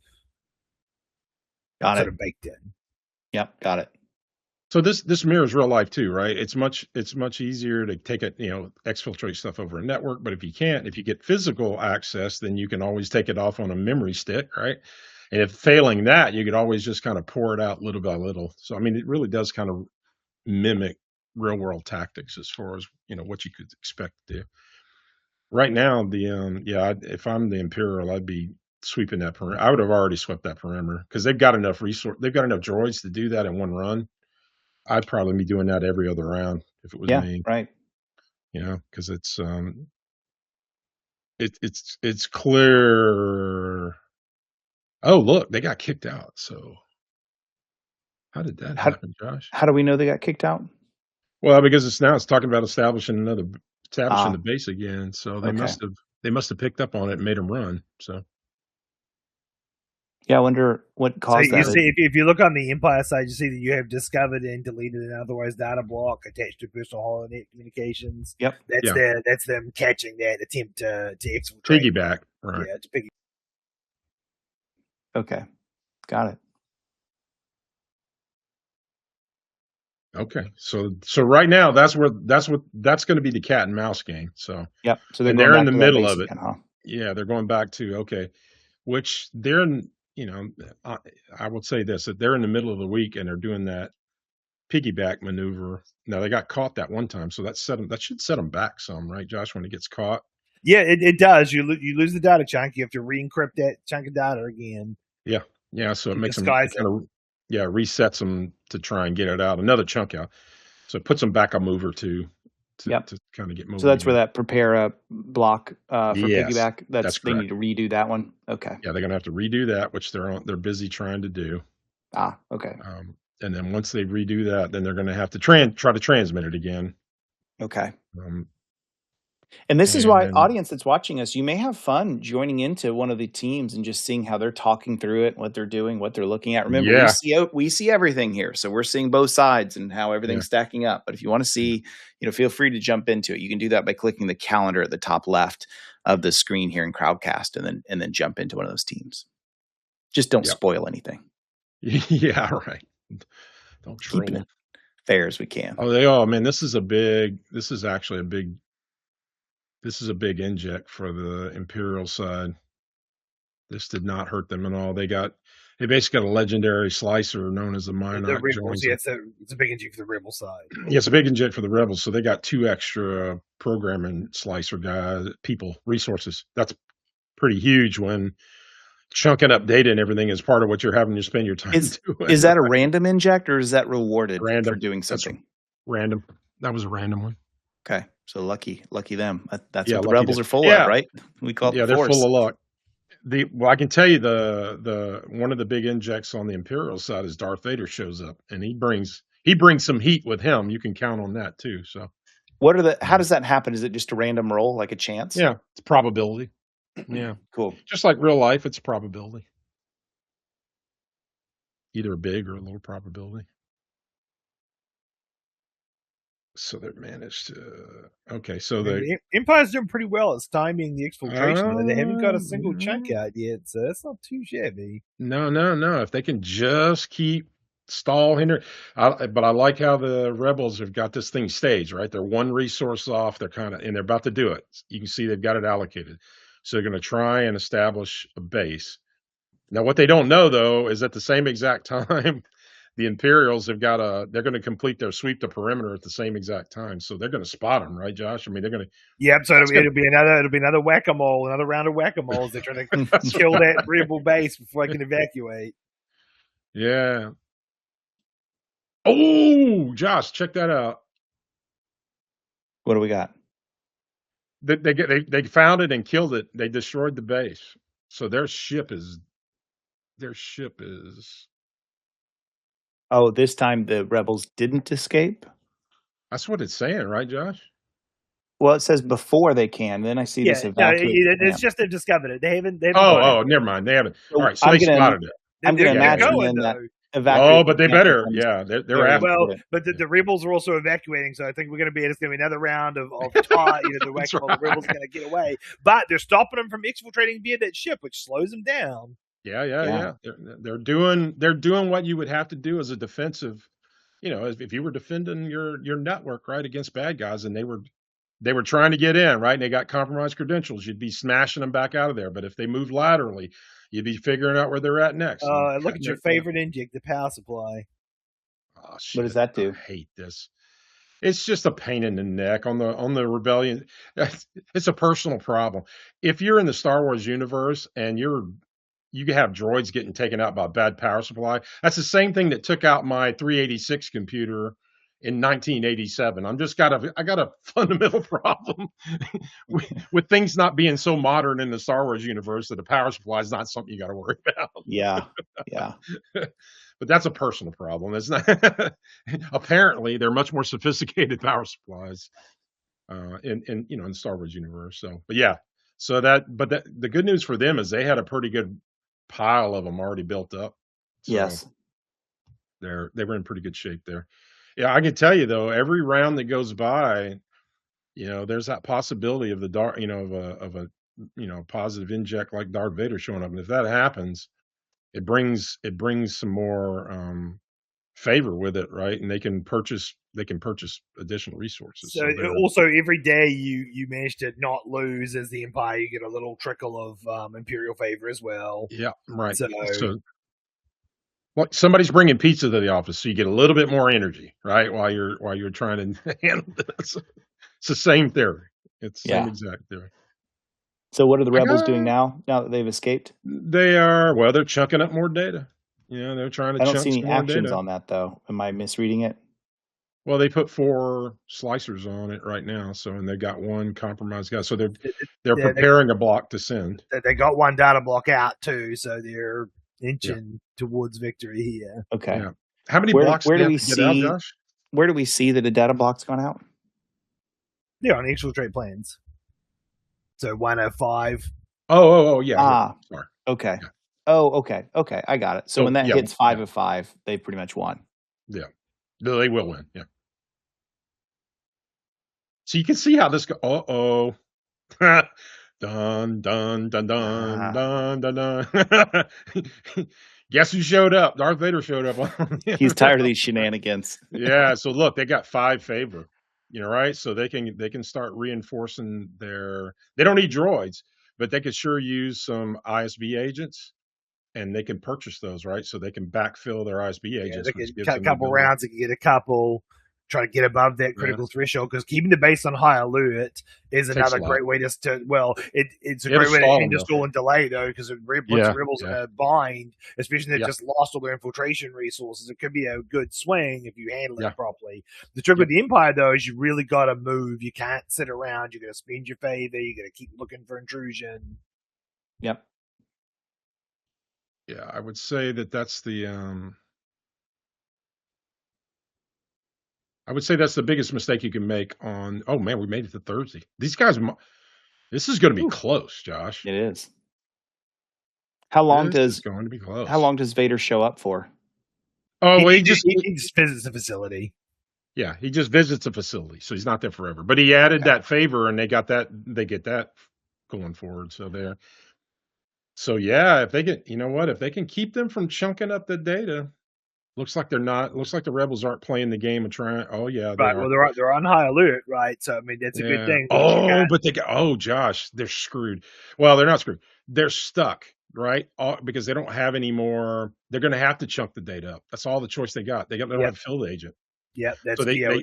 [SPEAKER 1] Got
[SPEAKER 11] sort
[SPEAKER 1] it.
[SPEAKER 11] of baked in.
[SPEAKER 1] Yep, got it.
[SPEAKER 2] So this mirrors real life too, right? It's much easier to take it, exfiltrate stuff over a network. But if you get physical access, then you can always take it off on a memory stick, right? And if failing that, you could always just kind of pour it out little by little. So I mean, it really does kind of mimic real world tactics as far as what you could expect to do. Right now, if I'm the Imperial, I'd be sweeping that perimeter. I would have already swept that perimeter because they've got enough they've got enough droids to do that in one run. I'd probably be doing that every other round if it was me.
[SPEAKER 1] Right.
[SPEAKER 2] Because it's clear. Oh, look, they got kicked out. So how did that happen, Josh?
[SPEAKER 1] How do we know they got kicked out?
[SPEAKER 2] Well, because it's talking about establishing the base again. So they must have picked up on it and made them run. So.
[SPEAKER 1] Yeah, I wonder what caused
[SPEAKER 11] that.
[SPEAKER 1] So
[SPEAKER 11] if you look on the Empire side, you see that you have discovered and deleted an otherwise data block attached to personal holonet communications.
[SPEAKER 1] Yep.
[SPEAKER 11] That's them catching that attempt to exfiltrate.
[SPEAKER 2] Piggyback. Right.
[SPEAKER 11] Yeah, it's piggy.
[SPEAKER 1] Okay. Got it.
[SPEAKER 2] Okay. So right now that's going to be the cat and mouse game. So
[SPEAKER 1] yep. So
[SPEAKER 2] they're in the middle of it. Again, huh? Yeah, they're going back to which they're in. I would say this, that they're in the middle of the week and they're doing that piggyback maneuver. Now they got caught that one time, so that should set them back some, right, Josh? When it gets caught.
[SPEAKER 11] Yeah, it does. You lose the data chunk. You have to re-encrypt that chunk of data again.
[SPEAKER 2] Yeah. So it makes them resets them to try and get it out, another chunk out. So it puts them back a move or two to kind of get moving.
[SPEAKER 1] So that's where that prepare block for piggyback. They need to redo that one. Okay.
[SPEAKER 2] Yeah, they're gonna have to redo that, which they're busy trying to do.
[SPEAKER 1] Okay.
[SPEAKER 2] And then once they redo that, then they're gonna have to try to transmit it again.
[SPEAKER 1] Okay. And this is why, audience that's watching us, you may have fun joining into one of the teams and just seeing how they're talking through it, what they're doing, what they're looking at. Remember, we see everything here, so we're seeing both sides and how everything's stacking up. But if you want to see, feel free to jump into it. You can do that by clicking the calendar at the top left of the screen here in Crowdcast, and then jump into one of those teams. Just don't spoil anything.
[SPEAKER 2] Yeah, right. Don't troll.
[SPEAKER 1] Keeping it fair as we can.
[SPEAKER 2] Oh, man, this is actually a big. This is a big inject for the Imperial side. This did not hurt them at all. They basically got a legendary slicer known as the Minot.
[SPEAKER 11] The Rebels, it's a big inject for the Rebel side.
[SPEAKER 2] Yeah, it's a big inject for the Rebels. So they got 2 extra programming slicer resources. That's pretty huge when chunking up data and everything is part of what you're having to spend your time doing.
[SPEAKER 1] Is that a random inject or is that rewarded for doing something?
[SPEAKER 2] That's random. That was a random one.
[SPEAKER 1] Okay. So lucky them. That's what the Rebels are full of, right? We call it the Force.
[SPEAKER 2] They're full of luck. I can tell you the one of the big injects on the Imperial side is Darth Vader shows up, and he brings some heat with him. You can count on that too. So,
[SPEAKER 1] how does that happen? Is it just a random roll, like a chance?
[SPEAKER 2] Yeah, it's probability. Yeah,
[SPEAKER 1] cool.
[SPEAKER 2] Just like real life, it's probability. Either a big or a little probability. So they managed to. So the
[SPEAKER 11] Empire's doing pretty well at timing the exfiltration. They haven't got a single chunk out yet, so that's not too shabby.
[SPEAKER 2] No. If they can just keep hinder. But I like how the Rebels have got this thing staged, right? They're one resource off. And they're about to do it. You can see they've got it allocated. So they're going to try and establish a base. Now, what they don't know though is at the same exact time. The Imperials they're going to complete their sweep to perimeter at the same exact time. So they're going to spot them, right, Josh? I mean, they're going to.
[SPEAKER 11] Yep. So it'll be another whack-a-mole, another round of whack-a-moles. They're trying to kill that Rebel base before I can evacuate.
[SPEAKER 2] Yeah. Oh, Josh, check that out.
[SPEAKER 1] What do we got?
[SPEAKER 2] They found it and killed it. They destroyed the base. So their ship is.
[SPEAKER 1] Oh, this time the Rebels didn't escape?
[SPEAKER 2] That's what it's saying, right, Josh?
[SPEAKER 1] Well, it says before they can. Then I see this evacuate.
[SPEAKER 11] It's just they've discovered it. They haven't
[SPEAKER 2] never mind. They haven't. All right, so they spotted it.
[SPEAKER 1] I'm going to imagine then that
[SPEAKER 2] evacuate. Oh, but they better. Yeah, they're after
[SPEAKER 11] it. But the Rebels are also evacuating, so I think it's going to be another round of the the Rebels are going to get away. But they're stopping them from exfiltrating via that ship, which slows them down.
[SPEAKER 2] Yeah. They're doing what you would have to do as a defensive if you were defending your network, right, against bad guys, and they were trying to get in, right, and they got compromised credentials, you'd be smashing them back out of there. But if they moved laterally, you'd be figuring out where they're at next. and
[SPEAKER 11] Look at
[SPEAKER 2] cutting
[SPEAKER 11] your
[SPEAKER 2] it down.
[SPEAKER 11] favorite inject, the power supply.
[SPEAKER 2] Oh, shit.
[SPEAKER 1] What does that do?
[SPEAKER 2] I hate this. It's just a pain in the neck on the rebellion. It's a personal problem. If you're in the Star Wars universe and you have droids getting taken out by a bad power supply, that's the same thing that took out my 386 computer in 1987. I got a fundamental problem with things not being so modern in the Star Wars universe that a power supply is not something you got to worry about.
[SPEAKER 1] Yeah.
[SPEAKER 2] But that's a personal problem. It's not. Apparently, they're much more sophisticated power supplies in the Star Wars universe. So, but yeah, the good news for them is they had a pretty good pile of them already built up. So
[SPEAKER 1] Yes.
[SPEAKER 2] they were in pretty good shape there. Yeah, I can tell you though, every round that goes by, there's that possibility of the dark, of a positive inject like Darth Vader showing up, and if that happens, it brings some more favor with it, right? And they can purchase additional resources.
[SPEAKER 11] So also every day you manage to not lose as the Empire, you get a little trickle of Imperial favor as well.
[SPEAKER 2] Yeah, right.
[SPEAKER 11] So
[SPEAKER 2] well, somebody's bringing pizza to the office, so you get a little bit more energy, right? While you're trying to handle this. It's the same theory. It's the same exact theory.
[SPEAKER 1] So what are the rebels doing now that they've escaped?
[SPEAKER 2] They're chunking up more data. They're trying to
[SPEAKER 1] I don't
[SPEAKER 2] chunk
[SPEAKER 1] see any
[SPEAKER 2] some more
[SPEAKER 1] actions
[SPEAKER 2] data.
[SPEAKER 1] on that though. Am I misreading it?
[SPEAKER 2] Well, they put 4 slicers on it right now, and they got 1 compromised guy. So they're preparing a block to send.
[SPEAKER 11] They got 1 data block out too, so they're inching towards victory here.
[SPEAKER 1] Okay.
[SPEAKER 2] Yeah. How many blocks do we see? Out, Josh?
[SPEAKER 1] Where do we see that a data block's gone out?
[SPEAKER 11] Yeah, on exfiltrate plans. So 1 of 5.
[SPEAKER 2] Oh, yeah. Sorry.
[SPEAKER 1] Okay. Yeah. Oh, okay. Okay, I got it. So when that hits 5 of 5, they pretty much won.
[SPEAKER 2] Yeah. No, they will win. Yeah. So you can see how this goes. Dun, dun, dun, dun, dun, dun, dun. Guess who showed up? Darth Vader showed up.
[SPEAKER 1] He's tired of these shenanigans.
[SPEAKER 2] Yeah. So look, they got 5 favor. Right? So they can start reinforcing they don't need droids, but they could sure use some ISB agents, and they can purchase those, right? So they can backfill their ISB agents.
[SPEAKER 11] They can cut a couple rounds, they can get a couple, try to get above that critical thrill, because keeping the base on high alert is another great way it's a great way to end stall and delay though, because it puts rebels in a bind, especially if they've just lost all their infiltration resources. It could be a good swing if you handle it properly. The trick with the Empire though is you really got to move. You can't sit around. You got to spend your favor. You got to keep looking for intrusion.
[SPEAKER 1] Yep.
[SPEAKER 2] Yeah, I would say that's the I would say that's the biggest mistake you can make on. Oh man, we made it to Thursday. These guys, this is going to be close, Josh.
[SPEAKER 1] It is. How long
[SPEAKER 2] does going to be close?
[SPEAKER 1] How long does Vader show up for?
[SPEAKER 2] Oh, well, he
[SPEAKER 11] just visits the facility.
[SPEAKER 2] Yeah, he just visits the facility, so he's not there forever. But he added that favor, and they get that going forward. So yeah, if they can, if they can keep them from chunking up the data. Looks like the rebels aren't playing the game of trying. Oh yeah,
[SPEAKER 11] right. Well, they're on high alert, right? So I mean, that's a good thing.
[SPEAKER 2] Josh, they're screwed. Well, they're not screwed. They're stuck, right? Because they don't have any more. They're going to have to chunk the data up. That's all the choice they got. They don't have a field agent.
[SPEAKER 11] Yeah, that's they've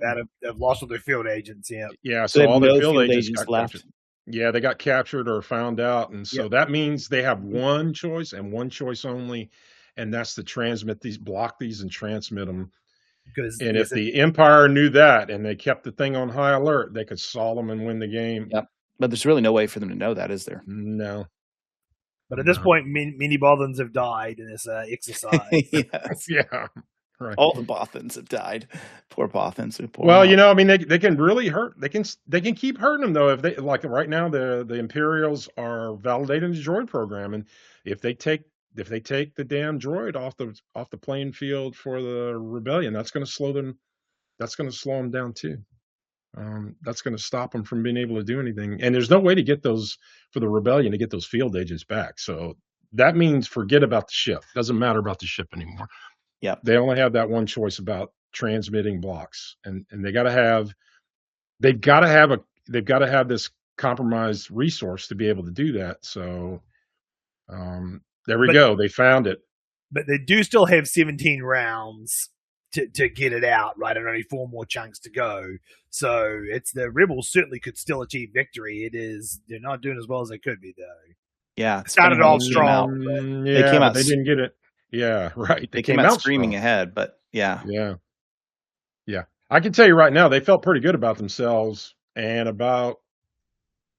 [SPEAKER 11] lost all their field agents. Yeah.
[SPEAKER 2] Yeah. So all their field agents got left. Captured. Yeah, they got captured or found out, and so that means they have one choice and one choice only. And that's to block these and transmit them. And if the Empire knew that and they kept the thing on high alert, they could solve them and win the game.
[SPEAKER 1] Yep. But there's really no way for them to know that, is there?
[SPEAKER 2] No.
[SPEAKER 11] But at this point, many Bothans have died in this exercise.
[SPEAKER 2] Yeah. Right.
[SPEAKER 1] All the Bothans have died. Poor Bothans.
[SPEAKER 2] I mean, they can really hurt. They can keep hurting them though. If they right now, the Imperials are validating the droid program, and if they take the damn droid off the playing field for the rebellion, that's going to slow them. That's going to slow them down too. That's going to stop them from being able to do anything. And there's no way to get those for the rebellion to get those field agents back. So that means forget about the ship. Doesn't matter about the ship anymore.
[SPEAKER 1] Yeah,
[SPEAKER 2] they only have that one choice about transmitting blocks, and they've got to have this compromised resource to be able to do that. So there we go. They found it.
[SPEAKER 11] But they do still have 17 rounds to get it out, right? And only 4 more chunks to go. So it's the Rebels certainly could still achieve victory. They're not doing as well as they could be, though.
[SPEAKER 1] Yeah,
[SPEAKER 11] It started off strong.
[SPEAKER 1] They came out.
[SPEAKER 2] They didn't get it. Yeah, right.
[SPEAKER 1] They came out screaming ahead, but yeah.
[SPEAKER 2] I can tell you right now, they felt pretty good about themselves, and about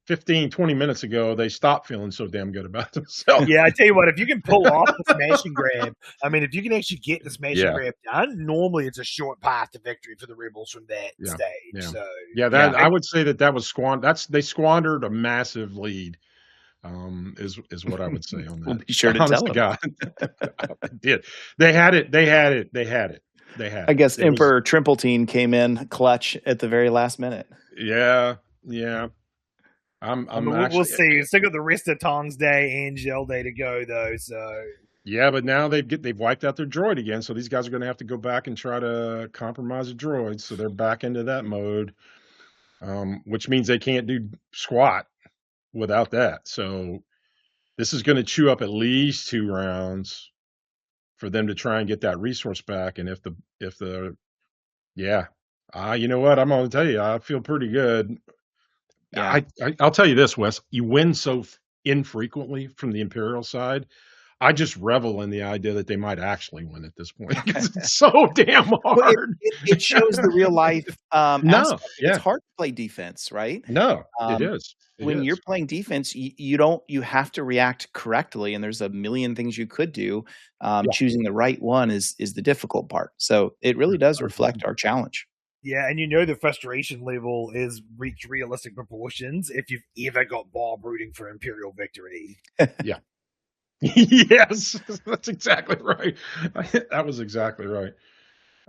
[SPEAKER 2] 15, 20 minutes ago, they stopped feeling so damn good about themselves.
[SPEAKER 11] Yeah, I tell you what, if you can pull off the smash and grab, I mean, if you can actually get the smash and grab done, normally it's a short path to victory for the Rebels from that stage.
[SPEAKER 2] Yeah.
[SPEAKER 11] So
[SPEAKER 2] I would say that was they squandered a massive lead. Is what I would say on that.
[SPEAKER 1] We'll be sure to tell them.
[SPEAKER 2] God, did. They had it.
[SPEAKER 1] I guess Emperor Trimpletine came in clutch at the very last minute.
[SPEAKER 2] Yeah.
[SPEAKER 11] we'll see. We still got the rest of Tong's Day and Gel Day to go, though. So
[SPEAKER 2] yeah, but now they've wiped out their droid again, so these guys are going to have to go back and try to compromise a droid. So they're back into that mode, which means they can't do squat without that. So this is going to chew up at least 2 rounds for them to try and get that resource back. And if the you know what, I'm going to tell you, I feel pretty good. Yeah. I'll tell you this, Wes, you win so infrequently from the Imperial side. I just revel in the idea that they might actually win at this point because it's so damn hard.
[SPEAKER 1] Well, it shows the real life aspect. It's hard to play defense, right?
[SPEAKER 2] No, it is.
[SPEAKER 1] When you're playing defense, you have to react correctly, and there's a million things you could do. Choosing the right one is the difficult part. So it really does reflect our challenge.
[SPEAKER 11] Yeah, and the frustration level is reached realistic proportions if you've ever got Bob rooting for Imperial victory.
[SPEAKER 2] Yeah. Yes, that's exactly right. That was exactly right.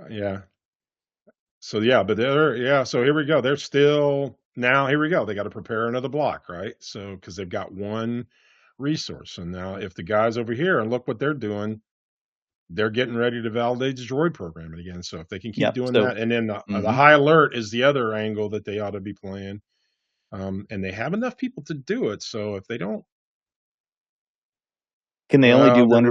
[SPEAKER 2] Yeah. So so here we go. They're still now. Here we go. They got to prepare another block, right? So because they've got one resource, and now if the guys over here and look what they're doing, they're getting ready to validate the droid programming again. So if they can keep doing that, and then the high alert is the other angle that they ought to be playing, and they have enough people to do it. So if they don't.
[SPEAKER 1] Can they only do one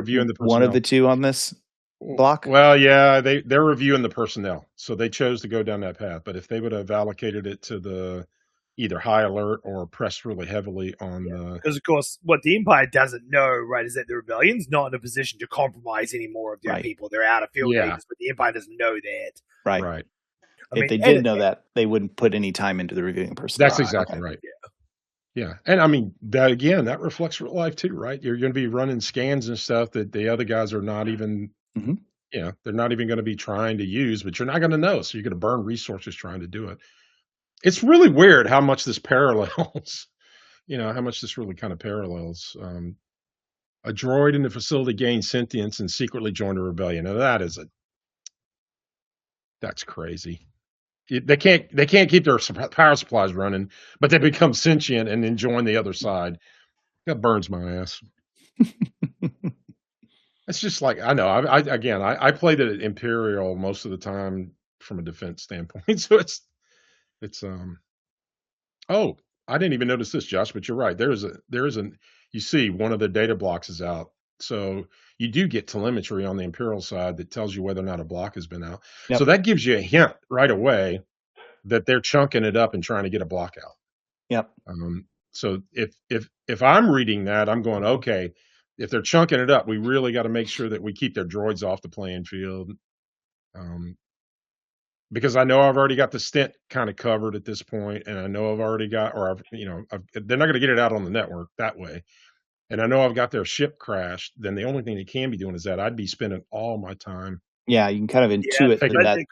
[SPEAKER 1] of the two on this block?
[SPEAKER 2] Well, yeah, they're reviewing the personnel, so they chose to go down that path. But if they would have allocated it to the either high alert or pressed really heavily on the,
[SPEAKER 11] because of course what the Empire doesn't know, right, is that the Rebellion's not in a position to compromise any more of their people. They're out of field agents, but the Empire doesn't know that.
[SPEAKER 1] Right. If they did know that, they wouldn't put any time into the reviewing personnel.
[SPEAKER 2] That's exactly right. Yeah. And I mean, that reflects real life too, right? You're going to be running scans and stuff that the other guys are not even, they're not even going to be trying to use, but you're not going to know. So you're going to burn resources trying to do it. It's really weird how much this parallels, how much this really kind of parallels. A droid in the facility gained sentience and secretly joined a rebellion. Now that's crazy. They can't keep their power supplies running, but they become sentient and then join the other side. That burns my ass. It's just like, I know. I played it at Imperial most of the time from a defense standpoint, so it's. Oh, I didn't even notice this, Josh, but you're right. You see one of the data blocks is out, so you do get telemetry on the Imperial side that tells you whether or not a block has been out. Yep. So that gives you a hint right away that they're chunking it up and trying to get a block out.
[SPEAKER 1] Yep.
[SPEAKER 2] So if I'm reading that, I'm going, okay, if they're chunking it up, we really got to make sure that we keep their droids off the playing field. Because I know I've already got the stint kind of covered at this point, and I know I've already got, they're not going to get it out on the network that way. And I know I've got their ship crashed. Then the only thing they can be doing is that I'd be spending all my time.
[SPEAKER 1] Yeah, you can kind of intuit that.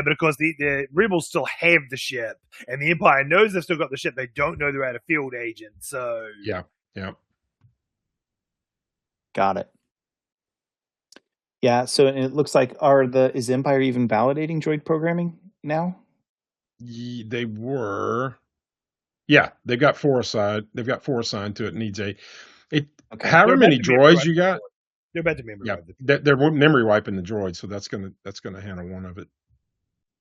[SPEAKER 11] But of course the Rebels still have the ship, and the Empire knows they've still got the ship. They don't know they're out of field agents. So
[SPEAKER 2] yeah.
[SPEAKER 1] Got it. Yeah, so it looks like is Empire even validating droid programming now?
[SPEAKER 2] They were. Yeah, they've got 4 assigned. They've got 4 assigned to it. Needs however many droids you got.
[SPEAKER 11] They're about to memory wipe.
[SPEAKER 2] They're memory wiping the droid, so that's gonna handle one of it.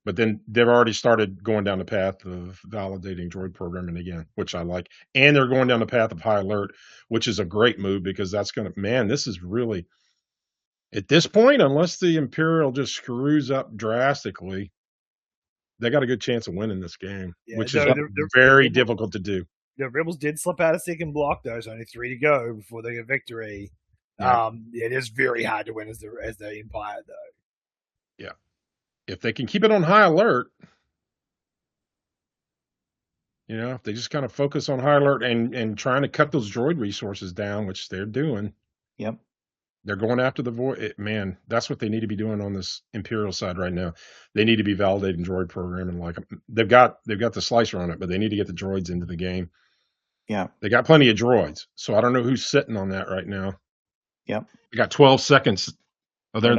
[SPEAKER 2] But then they've already started going down the path of validating droid programming again, which I like. And they're going down the path of high alert, which is a great move because that's going to, man, this is really, at this point, unless the Imperial just screws up drastically, they got a good chance of winning this game,
[SPEAKER 11] Yeah,
[SPEAKER 2] which
[SPEAKER 11] no,
[SPEAKER 2] is
[SPEAKER 11] the
[SPEAKER 2] very
[SPEAKER 11] Rebels-
[SPEAKER 2] difficult to do.
[SPEAKER 11] The Rebels did slip out of second block, though. There's only 3 to go before they get victory.
[SPEAKER 2] Yeah.
[SPEAKER 11] It is very hard to win as the Empire, though.
[SPEAKER 2] Yeah. If they can keep it on high alert, you know, if they just kind of focus on high alert and trying to cut those droid resources down, which they're doing.
[SPEAKER 1] Yep.
[SPEAKER 2] They're going after the void. Man, that's what they need to be doing on this Imperial side right now. They need to be validating droid programming. Like they've got the slicer on it, but they need to get the droids into the game.
[SPEAKER 1] Yeah.
[SPEAKER 2] They got plenty of droids, so I don't know who's sitting on that right now.
[SPEAKER 1] Yep.
[SPEAKER 2] They got 12 seconds. Oh, there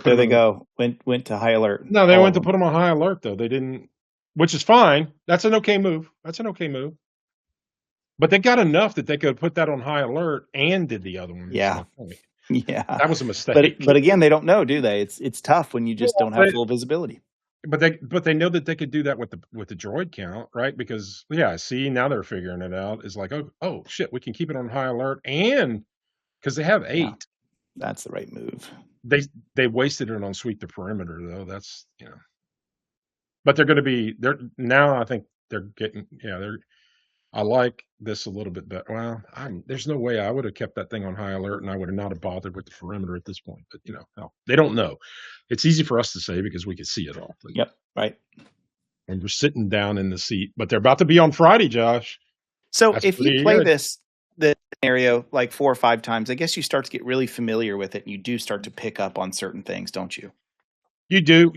[SPEAKER 1] there they go. Went to high alert.
[SPEAKER 2] No, they went to put them on high alert though. They didn't, which is fine. That's an okay move. But they got enough that they could put that on high alert and did the other one.
[SPEAKER 1] Yeah. Yeah.
[SPEAKER 2] That was a mistake.
[SPEAKER 1] But again, they don't know, do they? It's tough when you just don't have full visibility.
[SPEAKER 2] But they know that they could do that with the droid count, right? Because see, now they're figuring it out. It's like, oh shit, we can keep it on high alert, and because they have 8.
[SPEAKER 1] Yeah, that's the right move.
[SPEAKER 2] They wasted it on sweep the perimeter though. That's but they're going to be there now. I think they're getting I like this a little bit better. Well, there's no way I would have kept that thing on high alert and I would have not have bothered with the perimeter at this point. But hell, they don't know. It's easy for us to say because we can see it all.
[SPEAKER 1] Yep, right.
[SPEAKER 2] And we're sitting down in the seat, but they're about to be on Friday, Josh.
[SPEAKER 1] So
[SPEAKER 2] That's
[SPEAKER 1] if you
[SPEAKER 2] pretty
[SPEAKER 1] play
[SPEAKER 2] good.
[SPEAKER 1] this scenario like 4 or 5 times, I guess you start to get really familiar with it and you do start to pick up on certain things, don't you?
[SPEAKER 2] You do.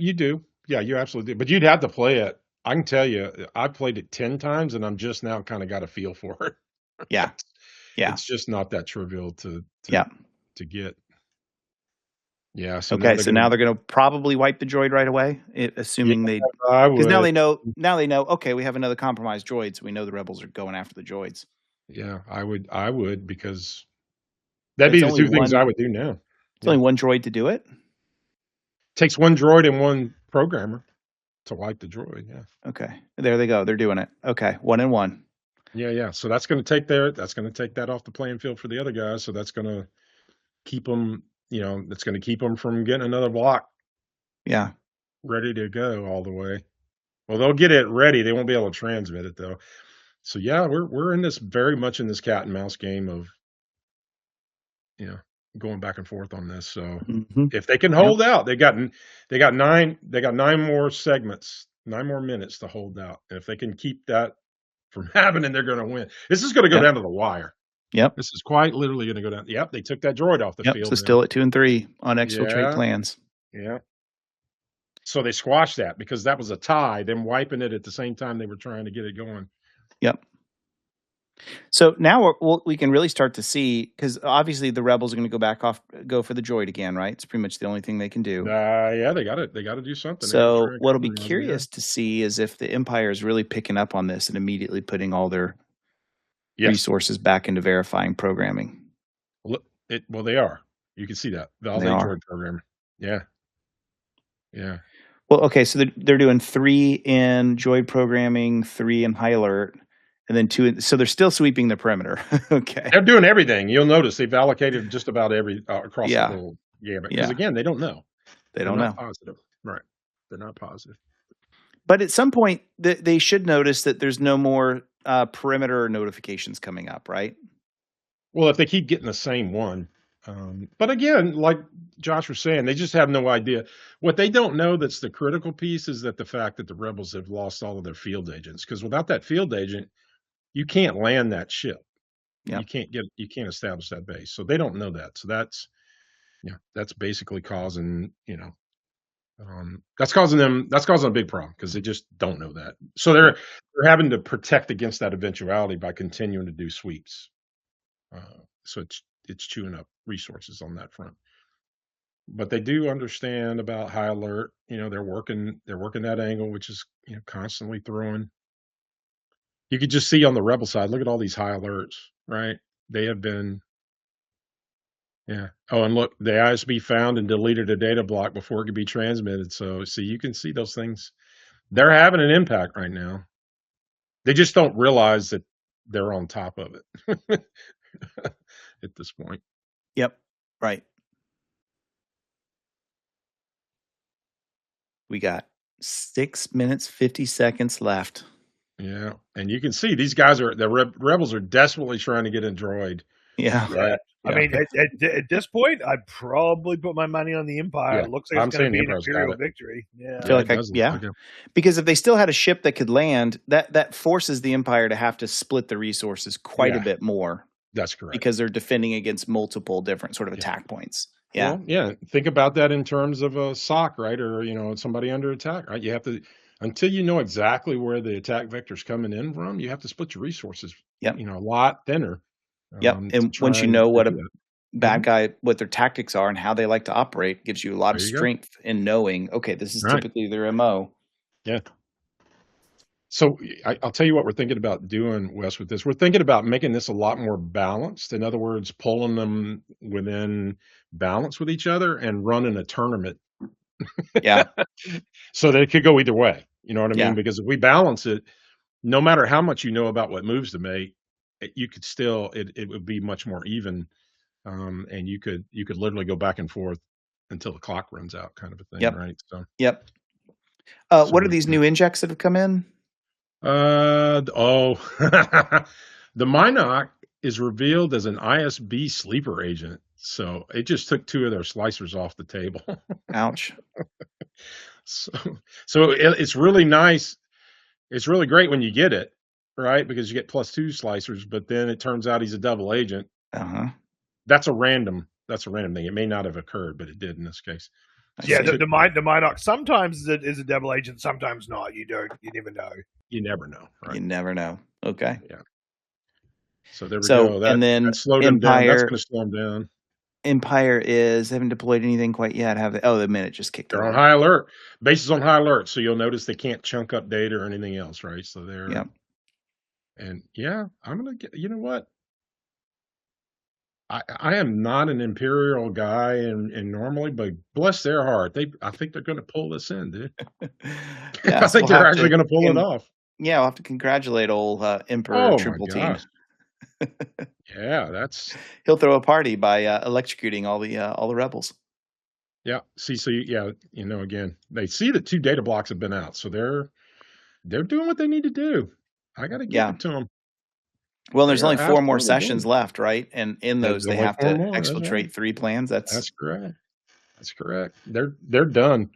[SPEAKER 2] Yeah, you absolutely do. But you'd have to play it. I can tell you, I played it 10 times and I'm just now kind of got a feel for it.
[SPEAKER 1] Yeah. Yeah.
[SPEAKER 2] It's just not that trivial to get. Yeah. So
[SPEAKER 1] okay. So now they're going to probably wipe the droid right away, assuming because now they know. Okay, we have another compromised droid, so we know the rebels are going after the droids.
[SPEAKER 2] Yeah, I would because that'd be the 2 things I would do now.
[SPEAKER 1] It's only one droid to do it.
[SPEAKER 2] Takes one droid and one programmer to wipe the droid. Yeah.
[SPEAKER 1] Okay. There they go. They're doing it. Okay. 1 and 1.
[SPEAKER 2] Yeah. So that's going to take that off the playing field for the other guys. So that's going to keep them, that's going to keep them from getting another block.
[SPEAKER 1] Yeah.
[SPEAKER 2] Ready to go all the way. Well, they'll get it ready. They won't be able to transmit it though. So yeah, we're in this very much in this cat and mouse game of, going back and forth on this. So if they can hold out, they got 9 more segments, 9 more minutes to hold out. And if they can keep that from happening, they're going to win. This is going to go down to the wire.
[SPEAKER 1] Yep.
[SPEAKER 2] This is quite literally going to go down. Yep. They took that droid off the field.
[SPEAKER 1] So still at 2 and 3 on exfiltrate plans.
[SPEAKER 2] Yeah. So they squashed that because that was a tie, them wiping it at the same time they were trying to get it going.
[SPEAKER 1] Yep. So now we can really start to see, because obviously the rebels are going to go for the droid again, right? It's pretty much the only thing they can do.
[SPEAKER 2] Yeah, they got to do something.
[SPEAKER 1] So what'll be curious to see is if the Empire is really picking up on this and immediately putting all their resources back into verifying programming.
[SPEAKER 2] Well, they are. You can see that. Validate droid programmer. Yeah. Yeah.
[SPEAKER 1] Well, okay, so they're doing 3 in droid programming, 3 in high alert, and then 2. So they're still sweeping the perimeter. Okay.
[SPEAKER 2] They're doing everything. You'll notice they've allocated just about every across the whole gamut. Because again, they don't know.
[SPEAKER 1] They don't know.
[SPEAKER 2] Positive. Right. They're not positive.
[SPEAKER 1] But at some point, they should notice that there's no more perimeter notifications coming up, right?
[SPEAKER 2] Well, if they keep getting the same one. But again, like Josh was saying, they just have no idea. What they don't know that's the critical piece is that the fact that the rebels have lost all of their field agents. Because without that field agent, you can't land that ship.
[SPEAKER 1] Yep.
[SPEAKER 2] You can't establish that base. So they don't know that. So that's basically causing, that's causing a big problem because they just don't know that. So they're having to protect against that eventuality by continuing to do sweeps. So it's chewing up resources on that front. But they do understand about high alert. They're working that angle, which is constantly throwing. You could just see on the rebel side, look at all these high alerts, right? They have been Yeah. Oh, and look, the ISB found and deleted a data block before it could be transmitted. So, see, you can see those things. They're having an impact right now. They just don't realize that they're on top of it at this point.
[SPEAKER 1] Yep. Right. We got 6 minutes, 50 seconds left.
[SPEAKER 2] Yeah. And you can see these guys rebels are desperately trying to get a droid.
[SPEAKER 1] Yeah.
[SPEAKER 2] Right.
[SPEAKER 11] I mean, at this point, I'd probably put my money on the Empire.
[SPEAKER 2] Yeah.
[SPEAKER 11] It looks like
[SPEAKER 2] I'm
[SPEAKER 11] it's going to
[SPEAKER 2] saying
[SPEAKER 11] be
[SPEAKER 2] the
[SPEAKER 11] an
[SPEAKER 2] Empire's got
[SPEAKER 11] Imperial
[SPEAKER 2] it.
[SPEAKER 11] victory. Yeah.
[SPEAKER 1] I feel like
[SPEAKER 2] it does look like it.
[SPEAKER 1] because if they still had a ship that could land, that forces the Empire to have to split the resources quite a
[SPEAKER 2] Yeah.
[SPEAKER 1] bit more
[SPEAKER 2] That's correct.
[SPEAKER 1] because they're defending against multiple different sort of attack points. Yeah.
[SPEAKER 2] Well, yeah. Think about that in terms of a SOC, right? Or, somebody under attack, right? You have to, until you know exactly where the attack vector's coming in from, you have to split your resources,
[SPEAKER 1] Yep.
[SPEAKER 2] A lot thinner.
[SPEAKER 1] Yep.
[SPEAKER 2] to
[SPEAKER 1] And
[SPEAKER 2] try
[SPEAKER 1] once you
[SPEAKER 2] and
[SPEAKER 1] know what
[SPEAKER 2] do
[SPEAKER 1] a
[SPEAKER 2] that.
[SPEAKER 1] bad guy, what their tactics are and how they like to operate, gives you a lot of
[SPEAKER 2] There you go.
[SPEAKER 1] strength in knowing, okay, this is
[SPEAKER 2] Right.
[SPEAKER 1] typically their MO.
[SPEAKER 2] Yeah. So I'll tell you what we're thinking about doing, Wes, with this. We're thinking about making this a lot more balanced. In other words, pulling them within balance with each other and running a tournament.
[SPEAKER 1] Yeah.
[SPEAKER 2] So that it could go either way. You know what I
[SPEAKER 1] Yeah.
[SPEAKER 2] mean? Because if we balance it, no matter how much you know about what moves to make, you could still it would be much more even. And you could literally go back and forth until the clock runs out, kind of a thing,
[SPEAKER 1] Yep.
[SPEAKER 2] right? So
[SPEAKER 1] Yep. What are these new injects that have come in?
[SPEAKER 2] the Minoc is revealed as an ISB sleeper agent. So it just took 2 of their slicers off the table.
[SPEAKER 1] Ouch.
[SPEAKER 2] So it's really nice. It's really great when you get it, right? Because you get +2 slicers, but then it turns out he's a double agent.
[SPEAKER 1] Uh-huh.
[SPEAKER 2] That's a random thing. It may not have occurred, but it did in this case.
[SPEAKER 11] Yeah, the Minoc sometimes is a double agent, sometimes not. You never know.
[SPEAKER 2] You never know, right?
[SPEAKER 1] You never know. Okay.
[SPEAKER 2] Yeah. So there we go.
[SPEAKER 1] And then
[SPEAKER 2] that slowed them down. That's
[SPEAKER 1] Empire
[SPEAKER 2] going to slow them down.
[SPEAKER 1] Empire they haven't deployed anything quite yet, have they? Oh, the minute just kicked
[SPEAKER 2] They're
[SPEAKER 1] over.
[SPEAKER 2] on high alert. Base is on high alert, so you'll notice they can't chunk up data or anything else, right? So they're
[SPEAKER 1] Yep.
[SPEAKER 2] And yeah, I'm gonna get. You know what? I am not an Imperial guy, and normally, but bless their heart, I think they're going to pull this in, dude.
[SPEAKER 1] Yeah,
[SPEAKER 2] I
[SPEAKER 1] so
[SPEAKER 2] think
[SPEAKER 1] we'll
[SPEAKER 2] they're
[SPEAKER 1] have
[SPEAKER 2] actually
[SPEAKER 1] to
[SPEAKER 2] going to pull it off.
[SPEAKER 1] Yeah, we'll have to congratulate old Emperor
[SPEAKER 2] Oh my
[SPEAKER 1] Triple Team.
[SPEAKER 2] gosh. Yeah, that's
[SPEAKER 1] He'll throw a party by electrocuting all the rebels.
[SPEAKER 2] yeah. See, so again, they see that 2 data blocks have been out, so they're doing what they need to do. I got to give
[SPEAKER 1] Yeah.
[SPEAKER 2] it to them.
[SPEAKER 1] Well, there's
[SPEAKER 2] They're
[SPEAKER 1] only 4 more
[SPEAKER 2] absolutely
[SPEAKER 1] sessions
[SPEAKER 2] doing it.
[SPEAKER 1] left, right? And in those, they
[SPEAKER 2] only
[SPEAKER 1] have
[SPEAKER 2] 4
[SPEAKER 1] to
[SPEAKER 2] more, that's
[SPEAKER 1] exfiltrate
[SPEAKER 2] right.
[SPEAKER 1] 3 plans.
[SPEAKER 2] That's correct. That's correct. They're done.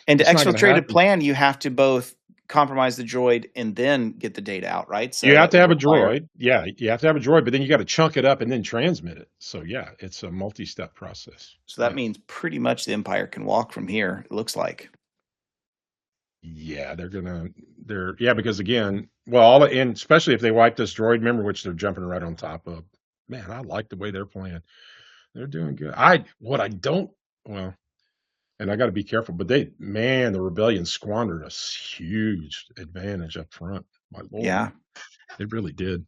[SPEAKER 1] And to
[SPEAKER 2] It's not gonna
[SPEAKER 1] exfiltrate a
[SPEAKER 2] happen.
[SPEAKER 1] plan, you have to both compromise the droid and then get the data out, right? So
[SPEAKER 2] You have
[SPEAKER 1] that
[SPEAKER 2] to have a
[SPEAKER 1] would require-
[SPEAKER 2] droid. Yeah, you have to have a droid, but then you got to chunk it up and then transmit it. So yeah, it's a multi-step process.
[SPEAKER 1] So that
[SPEAKER 2] Yeah.
[SPEAKER 1] means pretty much the Empire can walk from here, it looks like.
[SPEAKER 2] Yeah, because again, well, and especially if they wipe this droid, remember, which they're jumping right on top of. Man, I like the way they're playing. They're doing good. And I got to be careful, but the rebellion squandered a huge advantage up front. My Lord.
[SPEAKER 1] Yeah.
[SPEAKER 2] They really did.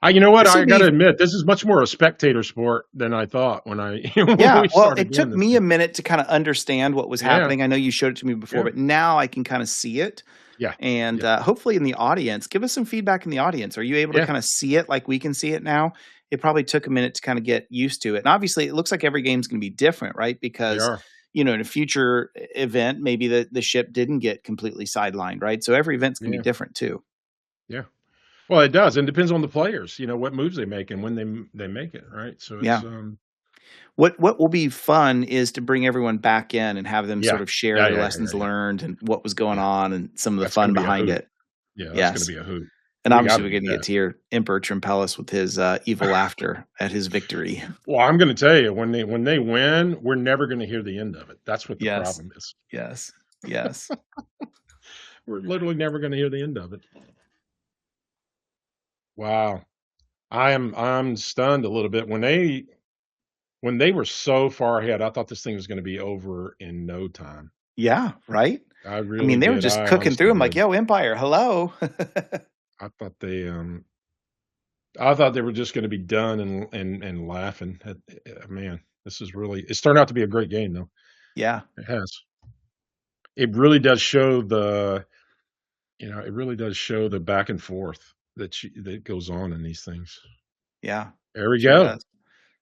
[SPEAKER 2] You know what?
[SPEAKER 1] This
[SPEAKER 2] I
[SPEAKER 1] would
[SPEAKER 2] got to
[SPEAKER 1] be-
[SPEAKER 2] admit, this is much more a spectator sport than I thought when I. when
[SPEAKER 1] Yeah,
[SPEAKER 2] we
[SPEAKER 1] well,
[SPEAKER 2] started
[SPEAKER 1] it took
[SPEAKER 2] doing
[SPEAKER 1] me
[SPEAKER 2] this.
[SPEAKER 1] a minute to kind of understand what was
[SPEAKER 2] Yeah.
[SPEAKER 1] happening. I know you showed it to me before,
[SPEAKER 2] Yeah.
[SPEAKER 1] but now I can kind of see it.
[SPEAKER 2] Yeah.
[SPEAKER 1] And hopefully in the audience, give us some feedback in the audience. Are you able
[SPEAKER 2] Yeah.
[SPEAKER 1] to kind of see it like we can see it now? It probably took a minute to kind of get used to it. And obviously, it looks like every game's going to be different, right?
[SPEAKER 2] They
[SPEAKER 1] Because,
[SPEAKER 2] are.
[SPEAKER 1] in a future event, maybe the ship didn't get completely sidelined, right? So every event's going to
[SPEAKER 2] Yeah.
[SPEAKER 1] be different too.
[SPEAKER 2] Yeah. Well, it does, and depends on the players. What moves they make and when they make it, right? So it's
[SPEAKER 1] Yeah. What will be fun is to bring everyone back in and have them
[SPEAKER 2] Yeah.
[SPEAKER 1] sort of share
[SPEAKER 2] Yeah,
[SPEAKER 1] their
[SPEAKER 2] yeah,
[SPEAKER 1] lessons
[SPEAKER 2] yeah, yeah.
[SPEAKER 1] learned and what was going
[SPEAKER 2] Yeah.
[SPEAKER 1] on and some of the
[SPEAKER 2] That's
[SPEAKER 1] fun
[SPEAKER 2] gonna be a
[SPEAKER 1] behind
[SPEAKER 2] hoot.
[SPEAKER 1] it.
[SPEAKER 2] Yeah, that's
[SPEAKER 1] Yes.
[SPEAKER 2] going to be a hoot.
[SPEAKER 1] And
[SPEAKER 2] We
[SPEAKER 1] obviously,
[SPEAKER 2] gotta
[SPEAKER 1] we're
[SPEAKER 2] do
[SPEAKER 1] going to get
[SPEAKER 2] that.
[SPEAKER 1] to hear Emperor Trimpelis with his evil laughter at his victory.
[SPEAKER 2] Well, I'm going to tell you, when they win, we're never going to hear the end of it. That's what the
[SPEAKER 1] Yes.
[SPEAKER 2] problem is.
[SPEAKER 1] Yes. Yes.
[SPEAKER 2] We're literally never going to hear the end of it. Wow, I'm stunned a little bit when they were so far ahead. I thought this thing was going to be over in no time.
[SPEAKER 1] Yeah. Right.
[SPEAKER 2] I
[SPEAKER 1] I
[SPEAKER 2] really
[SPEAKER 1] mean, they were
[SPEAKER 2] did.
[SPEAKER 1] just
[SPEAKER 2] I
[SPEAKER 1] cooking through
[SPEAKER 2] honestly
[SPEAKER 1] them like,
[SPEAKER 2] did.
[SPEAKER 1] yo, Empire, hello.
[SPEAKER 2] I thought they I thought they were just going to be done and laughing. Man, it's turned out to be a great game, though.
[SPEAKER 1] Yeah.
[SPEAKER 2] It has. It really does show it really does show the back and forth that goes on in these things.
[SPEAKER 1] Yeah.
[SPEAKER 2] There we
[SPEAKER 1] Sure
[SPEAKER 2] go.
[SPEAKER 1] does.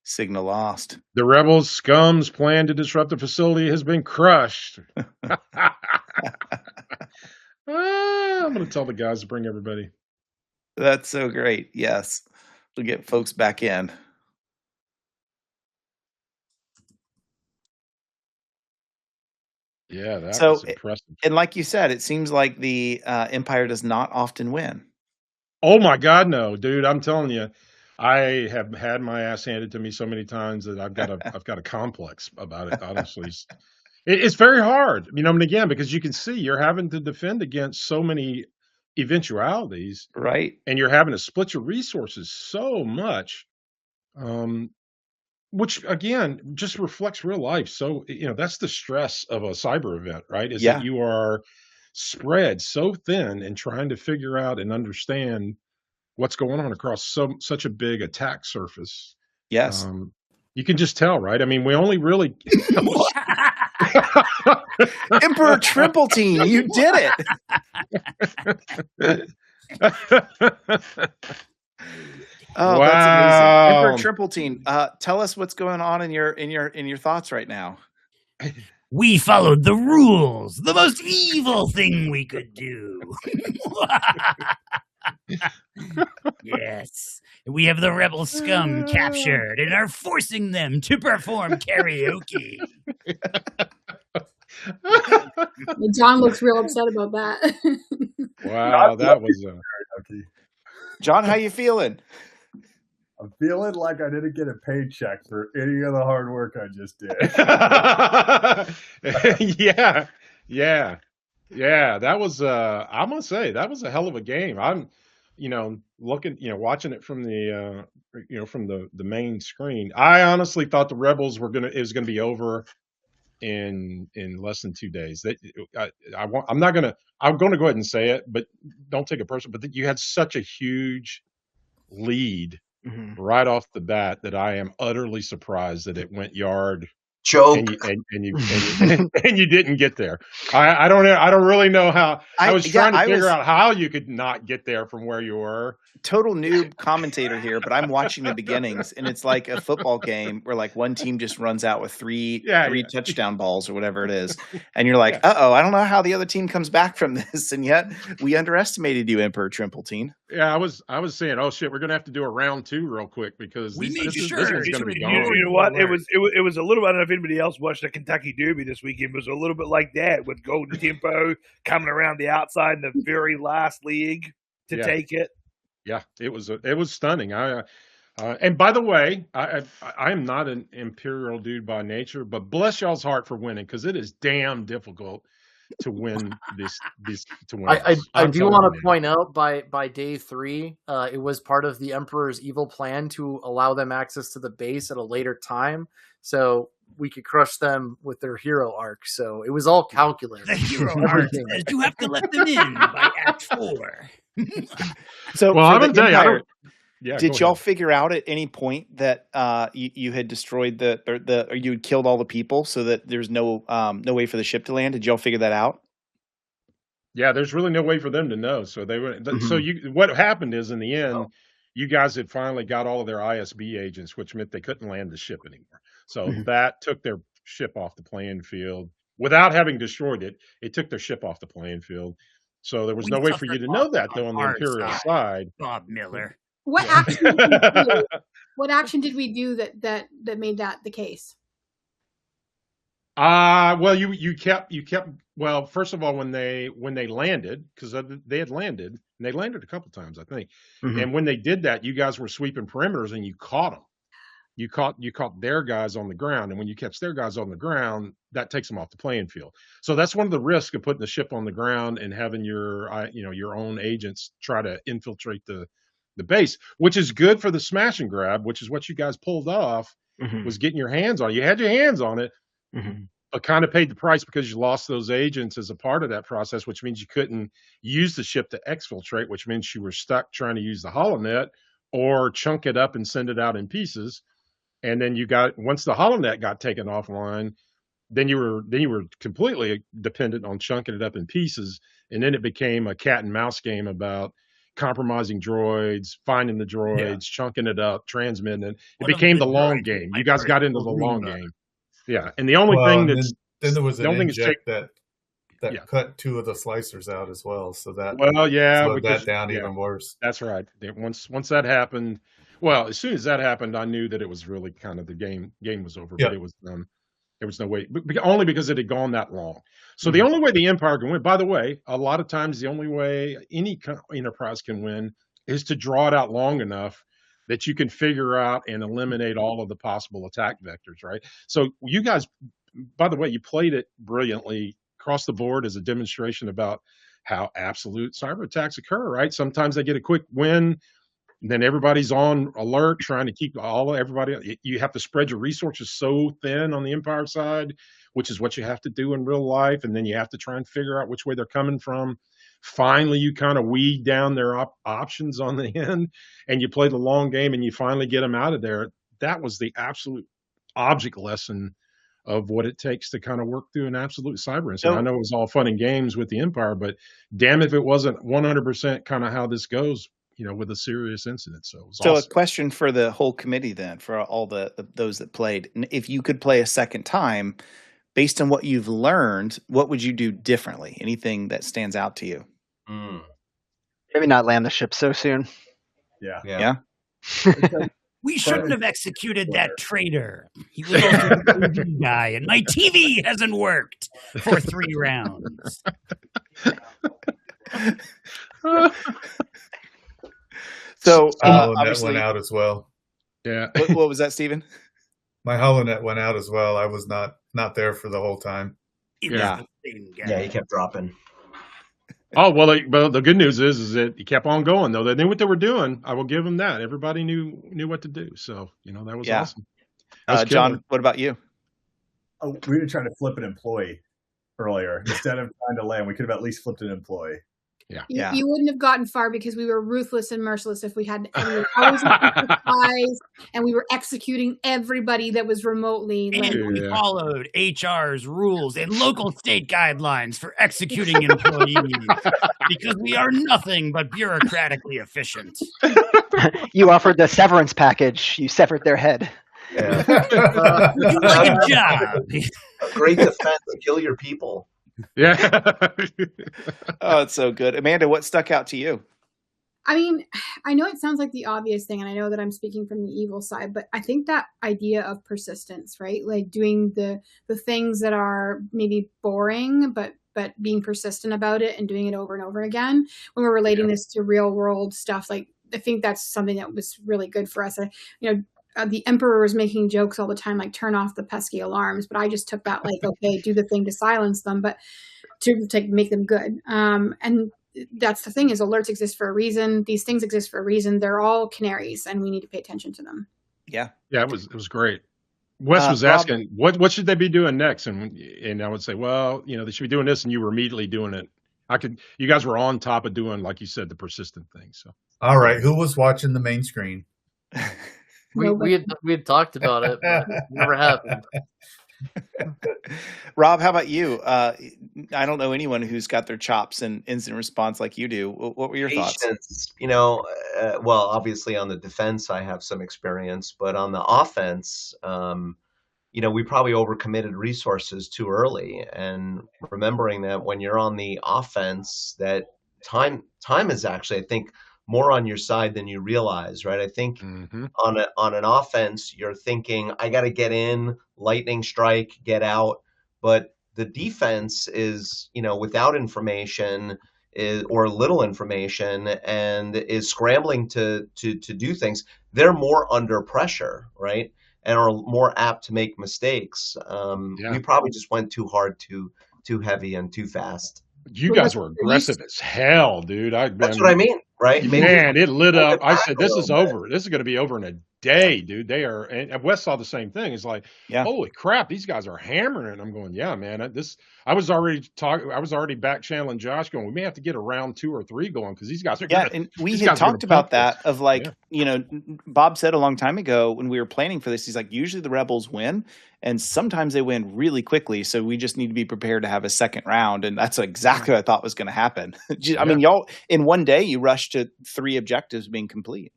[SPEAKER 1] Signal lost.
[SPEAKER 2] The rebels' scum's plan to disrupt the facility has been crushed. I'm going to tell the guys to bring everybody.
[SPEAKER 1] That's so great. Yes. We'll get folks back in.
[SPEAKER 2] Yeah, that
[SPEAKER 1] So,
[SPEAKER 2] was impressive.
[SPEAKER 1] and like you said, it seems like the Empire does not often win.
[SPEAKER 2] Oh my God, no, dude! I'm telling you, I have had my ass handed to me so many times that I've got a complex about it. Honestly, it's very hard, and again, because you can see you're having to defend against so many eventualities,
[SPEAKER 1] Right.
[SPEAKER 2] and you're having to split your resources so much, which again just reflects real life. So that's the stress of a cyber event, right? Is
[SPEAKER 1] Yeah.
[SPEAKER 2] that you are spread so thin and trying to figure out and understand what's going on across such a big attack surface.
[SPEAKER 1] Yes.
[SPEAKER 2] You can just tell, right? I mean, we only really
[SPEAKER 1] Emperor Trimpletine, you did it. Oh,
[SPEAKER 2] Wow.
[SPEAKER 1] that's amazing. Emperor Trimpletine, tell us what's going on in your thoughts right now.
[SPEAKER 10] We followed the rules, the most evil thing we could do. Yes, we have the rebel scum captured and are forcing them to perform karaoke.
[SPEAKER 7] John looks real upset about that.
[SPEAKER 2] Wow, that was
[SPEAKER 1] John, how you feeling?
[SPEAKER 8] I'm feeling like I didn't get a paycheck for any of the hard work I just did.
[SPEAKER 2] Yeah. That was I'm gonna say that was a hell of a game. I'm looking, watching it from the from the main screen. I honestly thought the rebels it was gonna be over in less than 2 days. I'm gonna go ahead and say it, but don't take it personal. But you had such a huge lead right off the bat that I am utterly surprised that it went yard.
[SPEAKER 6] Choke.
[SPEAKER 2] And you didn't get there. I don't really know how. I was trying to figure out how you could not get there from where you were.
[SPEAKER 1] Total noob commentator here, but I'm watching the beginnings, and it's like a football game where like one team just runs out with three touchdown balls or whatever it is, and you're like, I don't know how the other team comes back from this, and yet we underestimated you, Emperor Trimpletine.
[SPEAKER 2] Yeah, I was saying, oh shit, we're gonna have to do a round 2 real quick because
[SPEAKER 10] we made
[SPEAKER 2] this is
[SPEAKER 10] sure.
[SPEAKER 2] gonna be gone.
[SPEAKER 11] You know what? It was a little. I don't know if anybody else watched the Kentucky Derby this weekend. It was a little bit like that with Golden Tempo coming around the outside in the very last league to take it.
[SPEAKER 2] Yeah, it was stunning. And by the way, I am not an imperial dude by nature, but bless y'all's heart for winning because it is damn difficult to win this to win.
[SPEAKER 5] I do want to point out by day 3, it was part of the Emperor's evil plan to allow them access to the base at a later time, so we could crush them with their hero arc. So it was all calculated.
[SPEAKER 10] The hero arc says you have to let them in by Act 4.
[SPEAKER 1] So,
[SPEAKER 2] well, I'm gonna tell you,
[SPEAKER 1] did y'all figure out at any point that you had destroyed or you had killed all the people so that there's no way for the ship to land? Did y'all figure that out?
[SPEAKER 2] Yeah, there's really no way for them to know. So they were. So what happened is in the end, you guys had finally got all of their ISB agents, which meant they couldn't land the ship anymore. So that took their ship off the playing field without having destroyed it. It took their ship off the playing field. So there was no way for you to know that, though, on the Imperial side.
[SPEAKER 10] Bob Miller.
[SPEAKER 7] What action did we do? What action did we do that made that the case?
[SPEAKER 2] Well, you kept. Well, first of all, when they landed, because they had landed, and they landed a couple times, I think. And when they did that, you guys were sweeping perimeters, and you caught them. You caught their guys on the ground, and when you catch their guys on the ground, that takes them off the playing field. So that's one of the risks of putting the ship on the ground and having your own agents try to infiltrate the base, which is good for the smash and grab, which is what you guys pulled off, was getting your hands on it. You had your hands on it, but kind of paid the price because you lost those agents as a part of that process, which means you couldn't use the ship to exfiltrate, which means you were stuck trying to use the holonet or chunk it up and send it out in pieces. And then once the HoloNet got taken offline, then you were completely dependent on chunking it up in pieces, and then it became a cat and mouse game about compromising droids, finding the droids, chunking it up, transmitting it. It became the long game. You guys got into the long game. Yeah, and the only thing that's
[SPEAKER 3] then there was an inject that
[SPEAKER 2] Yeah.
[SPEAKER 3] cut two of the slicers out as well, so that
[SPEAKER 2] slowed
[SPEAKER 3] that down even worse.
[SPEAKER 2] That's right. Once that happened, well, as soon as that happened, I knew that it was really kind of the game was over.
[SPEAKER 3] Yeah.
[SPEAKER 2] But it was there was no way, only because it had gone that long. So the only way the Empire can win, by the way, a lot of times the only way any enterprise can win is to draw it out long enough that you can figure out and eliminate all of the possible attack vectors, right? So you guys, by the way, you played it brilliantly across the board as a demonstration about how absolute cyber attacks occur, right? Sometimes they get a quick win, and then everybody's on alert trying to keep everybody. You have to spread your resources so thin on the Empire side, which is what you have to do in real life. And then you have to try and figure out which way they're coming from. Finally, you kind of weed down their options on the end, and you play the long game, and you finally get them out of there. That was the absolute object lesson of what it takes to kind of work through an absolute cyber incident. I know it was all fun and games with the Empire, but damn if it wasn't 100% kind of how this goes, with a serious incident. So it was awesome.
[SPEAKER 1] A question for the whole committee then, for all those that played. If you could play a second time, based on what you've learned, what would you do differently? Anything that stands out to you?
[SPEAKER 4] Maybe not land the ship so soon.
[SPEAKER 2] Yeah.
[SPEAKER 10] We shouldn't have executed that traitor. He was also a TV guy, and my TV hasn't worked for 3 rounds.
[SPEAKER 1] So
[SPEAKER 3] HoloNet went out as well.
[SPEAKER 2] Yeah.
[SPEAKER 1] What was that, Stephen?
[SPEAKER 3] My HoloNet went out as well. I was not there for the whole time.
[SPEAKER 6] Yeah, he kept dropping.
[SPEAKER 2] Oh, well, the good news is that he kept on going, though. They knew what they were doing. I will give them that. Everybody knew what to do. So, that was awesome. That was
[SPEAKER 1] John, what about you?
[SPEAKER 8] Oh, we were trying to flip an employee earlier. Instead of trying to land, we could have at least flipped an employee.
[SPEAKER 2] Yeah.
[SPEAKER 7] You wouldn't have gotten far because we were ruthless and merciless if we had always spies, and we were executing everybody that was remotely.
[SPEAKER 10] And we followed HR's rules and local state guidelines for executing employees because we are nothing but bureaucratically efficient.
[SPEAKER 4] You offered the severance package. You severed their head.
[SPEAKER 6] Yeah.
[SPEAKER 10] Would you like a job?
[SPEAKER 6] A great defense. Kill your people.
[SPEAKER 2] Yeah.
[SPEAKER 1] Oh, it's so good. Amanda, what stuck out to you?
[SPEAKER 7] I mean, I know it sounds like the obvious thing, and I know that I'm speaking from the evil side, but I think that idea of persistence, right? Like doing the things that are maybe boring, but being persistent about it and doing it over and over again. When we're relating this to real world stuff, like I think that's something that was really good for us. The Emperor was making jokes all the time, like turn off the pesky alarms. But I just took that like, okay, do the thing to silence them, but to make them good. And that's the thing is alerts exist for a reason. These things exist for a reason. They're all canaries and we need to pay attention to them.
[SPEAKER 1] Yeah.
[SPEAKER 2] Yeah, it was great. Wes was asking, what should they be doing next? And I would say, well, they should be doing this. And you were immediately doing it. You guys were on top of doing, like you said, the persistent thing. So,
[SPEAKER 3] all right. Who was watching the main screen?
[SPEAKER 5] We had talked about it, but it never happened.
[SPEAKER 1] Rob, how about you? I don't know anyone who's got their chops in incident response like you do. What were your thoughts?
[SPEAKER 6] Well, obviously on the defense, I have some experience, but on the offense, we probably overcommitted resources too early. And remembering that when you're on the offense, that time is actually, I think, more on your side than you realize, right? I think on an offense, you're thinking, I got to get in, lightning strike, get out. But the defense is, without information or little information and is scrambling to do things. They're more under pressure, right? And are more apt to make mistakes. We probably just went too hard, too heavy, and too fast.
[SPEAKER 2] You guys were aggressive as hell, dude.
[SPEAKER 6] That's what I mean, right?
[SPEAKER 2] Man, it lit up. I said, this is over. This is going to be over in a day, dude. They are, and Wes saw the same thing. It's like,
[SPEAKER 1] Yeah.
[SPEAKER 2] holy crap, these guys are hammering it. I'm going, yeah, man. I was already back channeling Josh, going, we may have to get a round 2 or 3 going because these guys are.
[SPEAKER 1] And we had talked about that of like, Bob said a long time ago when we were planning for this, he's like, usually the rebels win, and sometimes they win really quickly. So we just need to be prepared to have a second round, and that's exactly what I thought was going to happen. I mean, y'all in one day you rushed to 3 objectives being complete.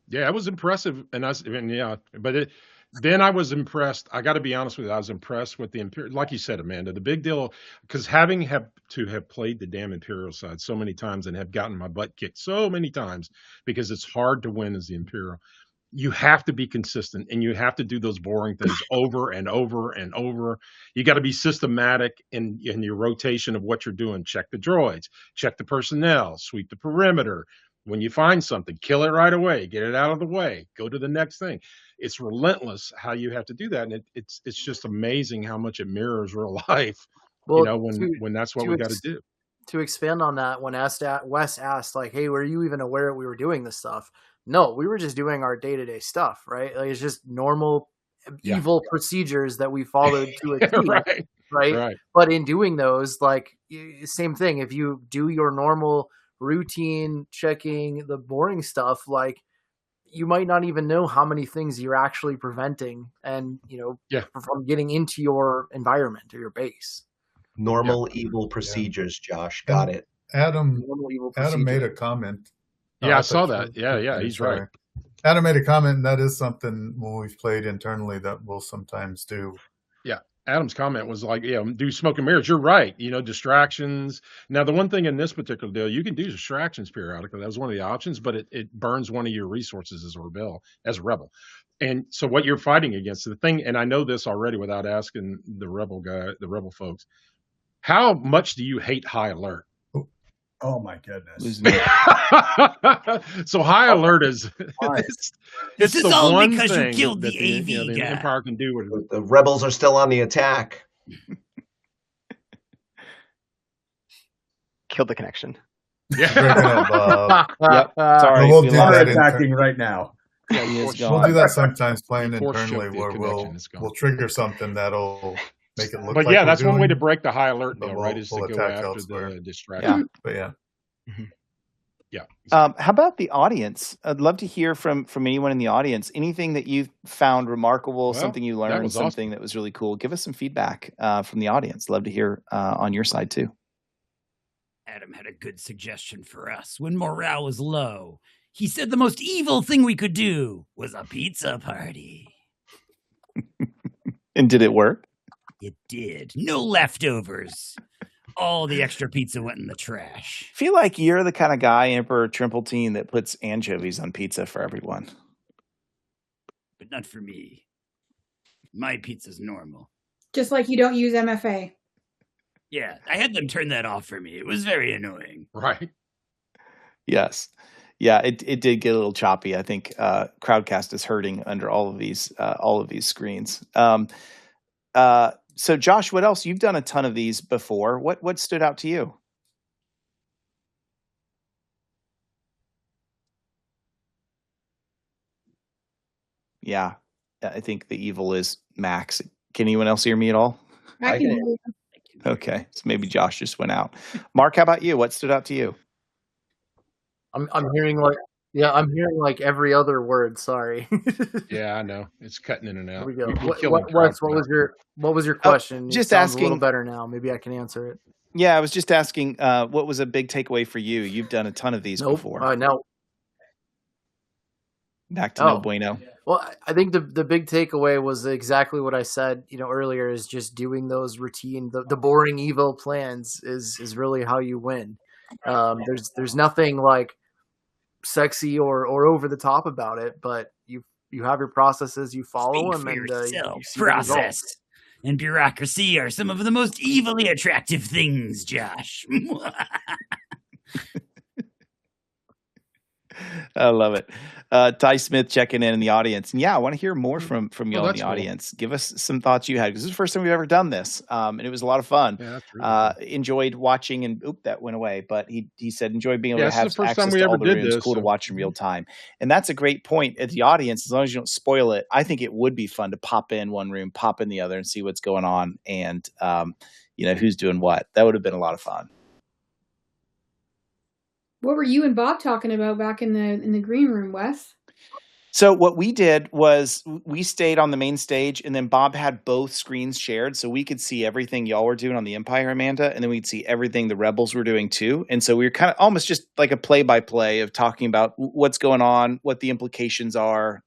[SPEAKER 2] Yeah, it was impressive, then I was impressed. I got to be honest with you, I was impressed with the Imperial. Like you said, Amanda, the big deal, because having to have played the damn Imperial side so many times and have gotten my butt kicked so many times because it's hard to win as the Imperial. You have to be consistent, and you have to do those boring things over and over and over. You got to be systematic in your rotation of what you're doing. Check the droids, check the personnel, sweep the perimeter. When you find something, kill it right away, get it out of the way, go to the next thing. It's relentless how you have to do that. And it's just amazing how much it mirrors real life,
[SPEAKER 5] Well,
[SPEAKER 2] when that's what we got to do.
[SPEAKER 5] To expand on that, when Wes asked, like, hey, were you even aware we were doing this stuff? No, we were just doing our day-to-day stuff, right? Like, it's just normal evil procedures that we followed to a T, right? But in doing those, like, same thing. If you do your normal routine checking, the boring stuff, like, you might not even know how many things you're actually preventing and from getting into your environment or your base.
[SPEAKER 6] Normal evil procedures, Josh. Got it.
[SPEAKER 3] Adam made a comment.
[SPEAKER 2] I saw that. Yeah, he's right.
[SPEAKER 3] Adam made a comment, and that is something when we've played internally that we'll sometimes do.
[SPEAKER 2] Yeah. Adam's comment was like, do smoke and mirrors. You're right. Distractions. Now, the one thing in this particular deal, you can do distractions periodically. That was one of the options, but it burns one of your resources as a rebel. And so what you're fighting against, the thing, and I know this already without asking the rebel folks, how much do you hate high alert?
[SPEAKER 8] Oh my goodness.
[SPEAKER 2] So high alert is it's
[SPEAKER 10] the
[SPEAKER 2] all
[SPEAKER 10] one
[SPEAKER 2] because
[SPEAKER 10] you
[SPEAKER 2] thing
[SPEAKER 10] killed the
[SPEAKER 2] that
[SPEAKER 10] AV
[SPEAKER 2] the
[SPEAKER 10] guy.
[SPEAKER 2] Empire can do with
[SPEAKER 6] The rebels are still on the attack.
[SPEAKER 4] Killed the connection.
[SPEAKER 3] Yep.
[SPEAKER 1] Sorry,
[SPEAKER 3] we'll do that
[SPEAKER 8] attacking right now.
[SPEAKER 3] We'll do that sometimes playing internally where we'll trigger something that'll make it look
[SPEAKER 2] but
[SPEAKER 3] like
[SPEAKER 2] that's
[SPEAKER 3] we're
[SPEAKER 2] one way to
[SPEAKER 3] doing,
[SPEAKER 2] break the high alert
[SPEAKER 3] but
[SPEAKER 2] deal, right? Is to go
[SPEAKER 3] attack
[SPEAKER 2] after
[SPEAKER 3] elsewhere.
[SPEAKER 2] the distraction.
[SPEAKER 3] But
[SPEAKER 1] How about the audience? I'd love to hear from anyone in the audience. Anything that you found remarkable, something you learned, something that was really cool. Give us some feedback from the audience. Love to hear on your side too.
[SPEAKER 10] Adam had a good suggestion for us when morale was low. He said the most evil thing we could do was a pizza party.
[SPEAKER 1] And did it work?
[SPEAKER 10] It did. No leftovers. All the extra pizza went in the trash.
[SPEAKER 1] I feel like you're the kind of guy, Emperor Trimpletine, that puts anchovies on pizza for everyone.
[SPEAKER 10] But not for me. My pizza's normal.
[SPEAKER 7] Just like you don't use MFA.
[SPEAKER 10] Yeah, I had them turn that off for me. It was very annoying.
[SPEAKER 2] Right.
[SPEAKER 1] Yes. Yeah, it did get a little choppy. I think Crowdcast is hurting under all of these screens. So Josh, what else? You've done a ton of these before. What stood out to you? Yeah, I think the evil is max. Can anyone else hear me at all?
[SPEAKER 7] I can hear you.
[SPEAKER 1] Okay, so maybe Josh just went out. Mark, how about you? What stood out to you?
[SPEAKER 5] I'm hearing like every other word. Sorry.
[SPEAKER 2] Yeah, I know it's cutting in and out.
[SPEAKER 5] Here we go.
[SPEAKER 2] What
[SPEAKER 5] was your question?
[SPEAKER 1] Just
[SPEAKER 5] it sounds
[SPEAKER 1] asking.
[SPEAKER 5] a little better now. Maybe I can answer it.
[SPEAKER 1] Yeah, I was just asking. What was a big takeaway for you? You've done a ton of these before.
[SPEAKER 5] No.
[SPEAKER 1] Back to no bueno.
[SPEAKER 5] Well, I think the big takeaway was exactly what I said, earlier, is just doing those routine, the boring evil plans is really how you win. There's nothing like sexy or over the top about it, but you have your processes, you follow them, and you see
[SPEAKER 10] process and bureaucracy are some of the most evilly attractive things, Josh.
[SPEAKER 1] I love it. Ty Smith checking in the audience. And yeah, I want to hear more from y'all in
[SPEAKER 2] that's
[SPEAKER 1] the
[SPEAKER 2] cool.
[SPEAKER 1] audience. Give us some thoughts you had, because this is the first time we've ever done this. And it was a lot of fun.
[SPEAKER 2] Yeah, that's really cool.
[SPEAKER 1] Enjoyed watching, and that went away. But he said enjoyed being able
[SPEAKER 2] Yeah,
[SPEAKER 1] to
[SPEAKER 2] this is
[SPEAKER 1] have
[SPEAKER 2] the first
[SPEAKER 1] access
[SPEAKER 2] time we
[SPEAKER 1] to
[SPEAKER 2] ever
[SPEAKER 1] all the
[SPEAKER 2] did
[SPEAKER 1] rooms.
[SPEAKER 2] this,
[SPEAKER 1] Cool to
[SPEAKER 2] so-
[SPEAKER 1] watch in real time. And that's a great point at the audience. As long as you don't spoil it, I think it would be fun to pop in one room, pop in the other, and see what's going on, and who's doing what. That would have been a lot of fun.
[SPEAKER 7] What were you and Bob talking about back in the green room, Wes?
[SPEAKER 1] So what we did was we stayed on the main stage, and then Bob had both screens shared, so we could see everything y'all were doing on the Empire, Amanda, and then we'd see everything the Rebels were doing too. And so we were kind of almost just like a play-by-play of talking about what's going on, what the implications are,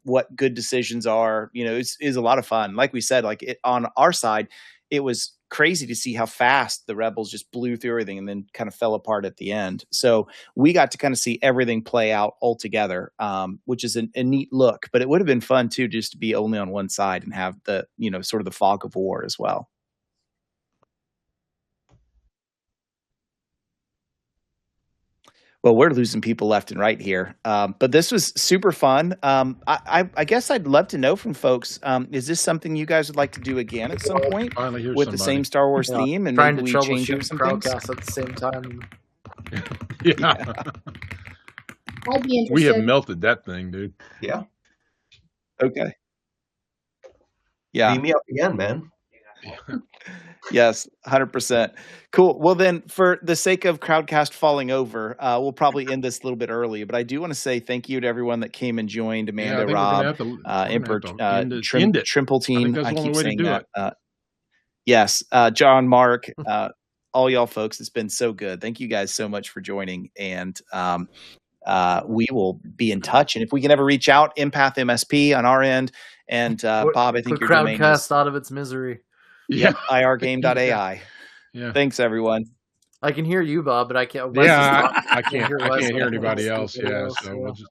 [SPEAKER 1] what good decisions are. It's a lot of fun. Like we said, on our side, it was crazy to see how fast the Rebels just blew through everything and then kind of fell apart at the end. So we got to kind of see everything play out all together, which is a neat look. But it would have been fun too, just to be only on one side and have the, sort of the fog of war as well. Well, we're losing people left and right here. But this was super fun. I guess I'd love to know from folks, is this something you guys would like to do again at some point
[SPEAKER 2] Finally hear
[SPEAKER 1] with the
[SPEAKER 2] somebody.
[SPEAKER 1] same Star Wars theme? And
[SPEAKER 5] trying
[SPEAKER 1] maybe
[SPEAKER 5] to
[SPEAKER 1] we change up
[SPEAKER 5] troubleshoot
[SPEAKER 1] some things?
[SPEAKER 5] Crowdcast at the same time.
[SPEAKER 2] Yeah.
[SPEAKER 7] I'd be interested.
[SPEAKER 2] We have melted that thing, dude.
[SPEAKER 6] Yeah.
[SPEAKER 1] Okay. Yeah.
[SPEAKER 6] Beam me up again, man.
[SPEAKER 1] Yes, 100%. Cool. Well, then, for the sake of Crowdcast falling over, we'll probably end this a little bit early. But I do want to say thank you to everyone that came and joined. Amanda, Rob, Emperor, Trimpletine. I keep saying that. Yes, John, Mark, all y'all folks. It's been so good. Thank you guys so much for joining. And we will be in touch. And if we can ever reach out, Empath MSP on our end. And Bob, I think
[SPEAKER 5] Put
[SPEAKER 1] your domain
[SPEAKER 5] Crowdcast
[SPEAKER 1] is
[SPEAKER 5] out of its misery.
[SPEAKER 1] Yep, irgame.ai.
[SPEAKER 2] Yeah.
[SPEAKER 1] Thanks, everyone.
[SPEAKER 5] I can hear you, Bob, but I can't.
[SPEAKER 2] Yeah, I can't
[SPEAKER 5] Wes.
[SPEAKER 2] hear anybody else. Yeah, so we'll just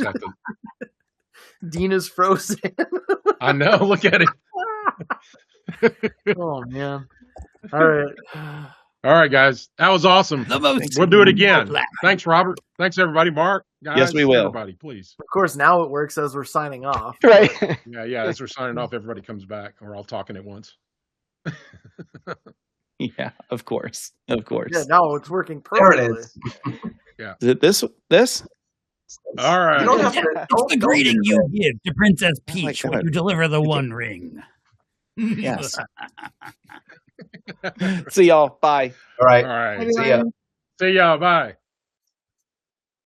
[SPEAKER 2] have to.
[SPEAKER 5] Dean is frozen.
[SPEAKER 2] I know. Look at it.
[SPEAKER 5] Oh man! All right,
[SPEAKER 2] all right, guys. That was awesome. We'll do it again. Thanks, Robert. Thanks, everybody. Mark, guys.
[SPEAKER 1] Yes, we will.
[SPEAKER 2] Everybody, please.
[SPEAKER 5] Of course, now it works as we're signing off.
[SPEAKER 4] Right.
[SPEAKER 2] Yeah. As we're signing off, everybody comes back. We're all talking at once.
[SPEAKER 1] Yeah, of course. Of course.
[SPEAKER 5] Yeah, now it's working
[SPEAKER 6] There
[SPEAKER 5] perfectly.
[SPEAKER 6] it is.
[SPEAKER 2] Yeah.
[SPEAKER 1] Is it this?
[SPEAKER 2] All right.
[SPEAKER 6] You don't have to,
[SPEAKER 10] It's the greeting you give to Princess
[SPEAKER 1] my
[SPEAKER 10] Peach
[SPEAKER 1] God.
[SPEAKER 10] when you deliver the One Ring.
[SPEAKER 1] Yes. See y'all. Bye.
[SPEAKER 6] All right.
[SPEAKER 2] All right.
[SPEAKER 7] Everyone.
[SPEAKER 6] See ya.
[SPEAKER 2] See y'all. Bye.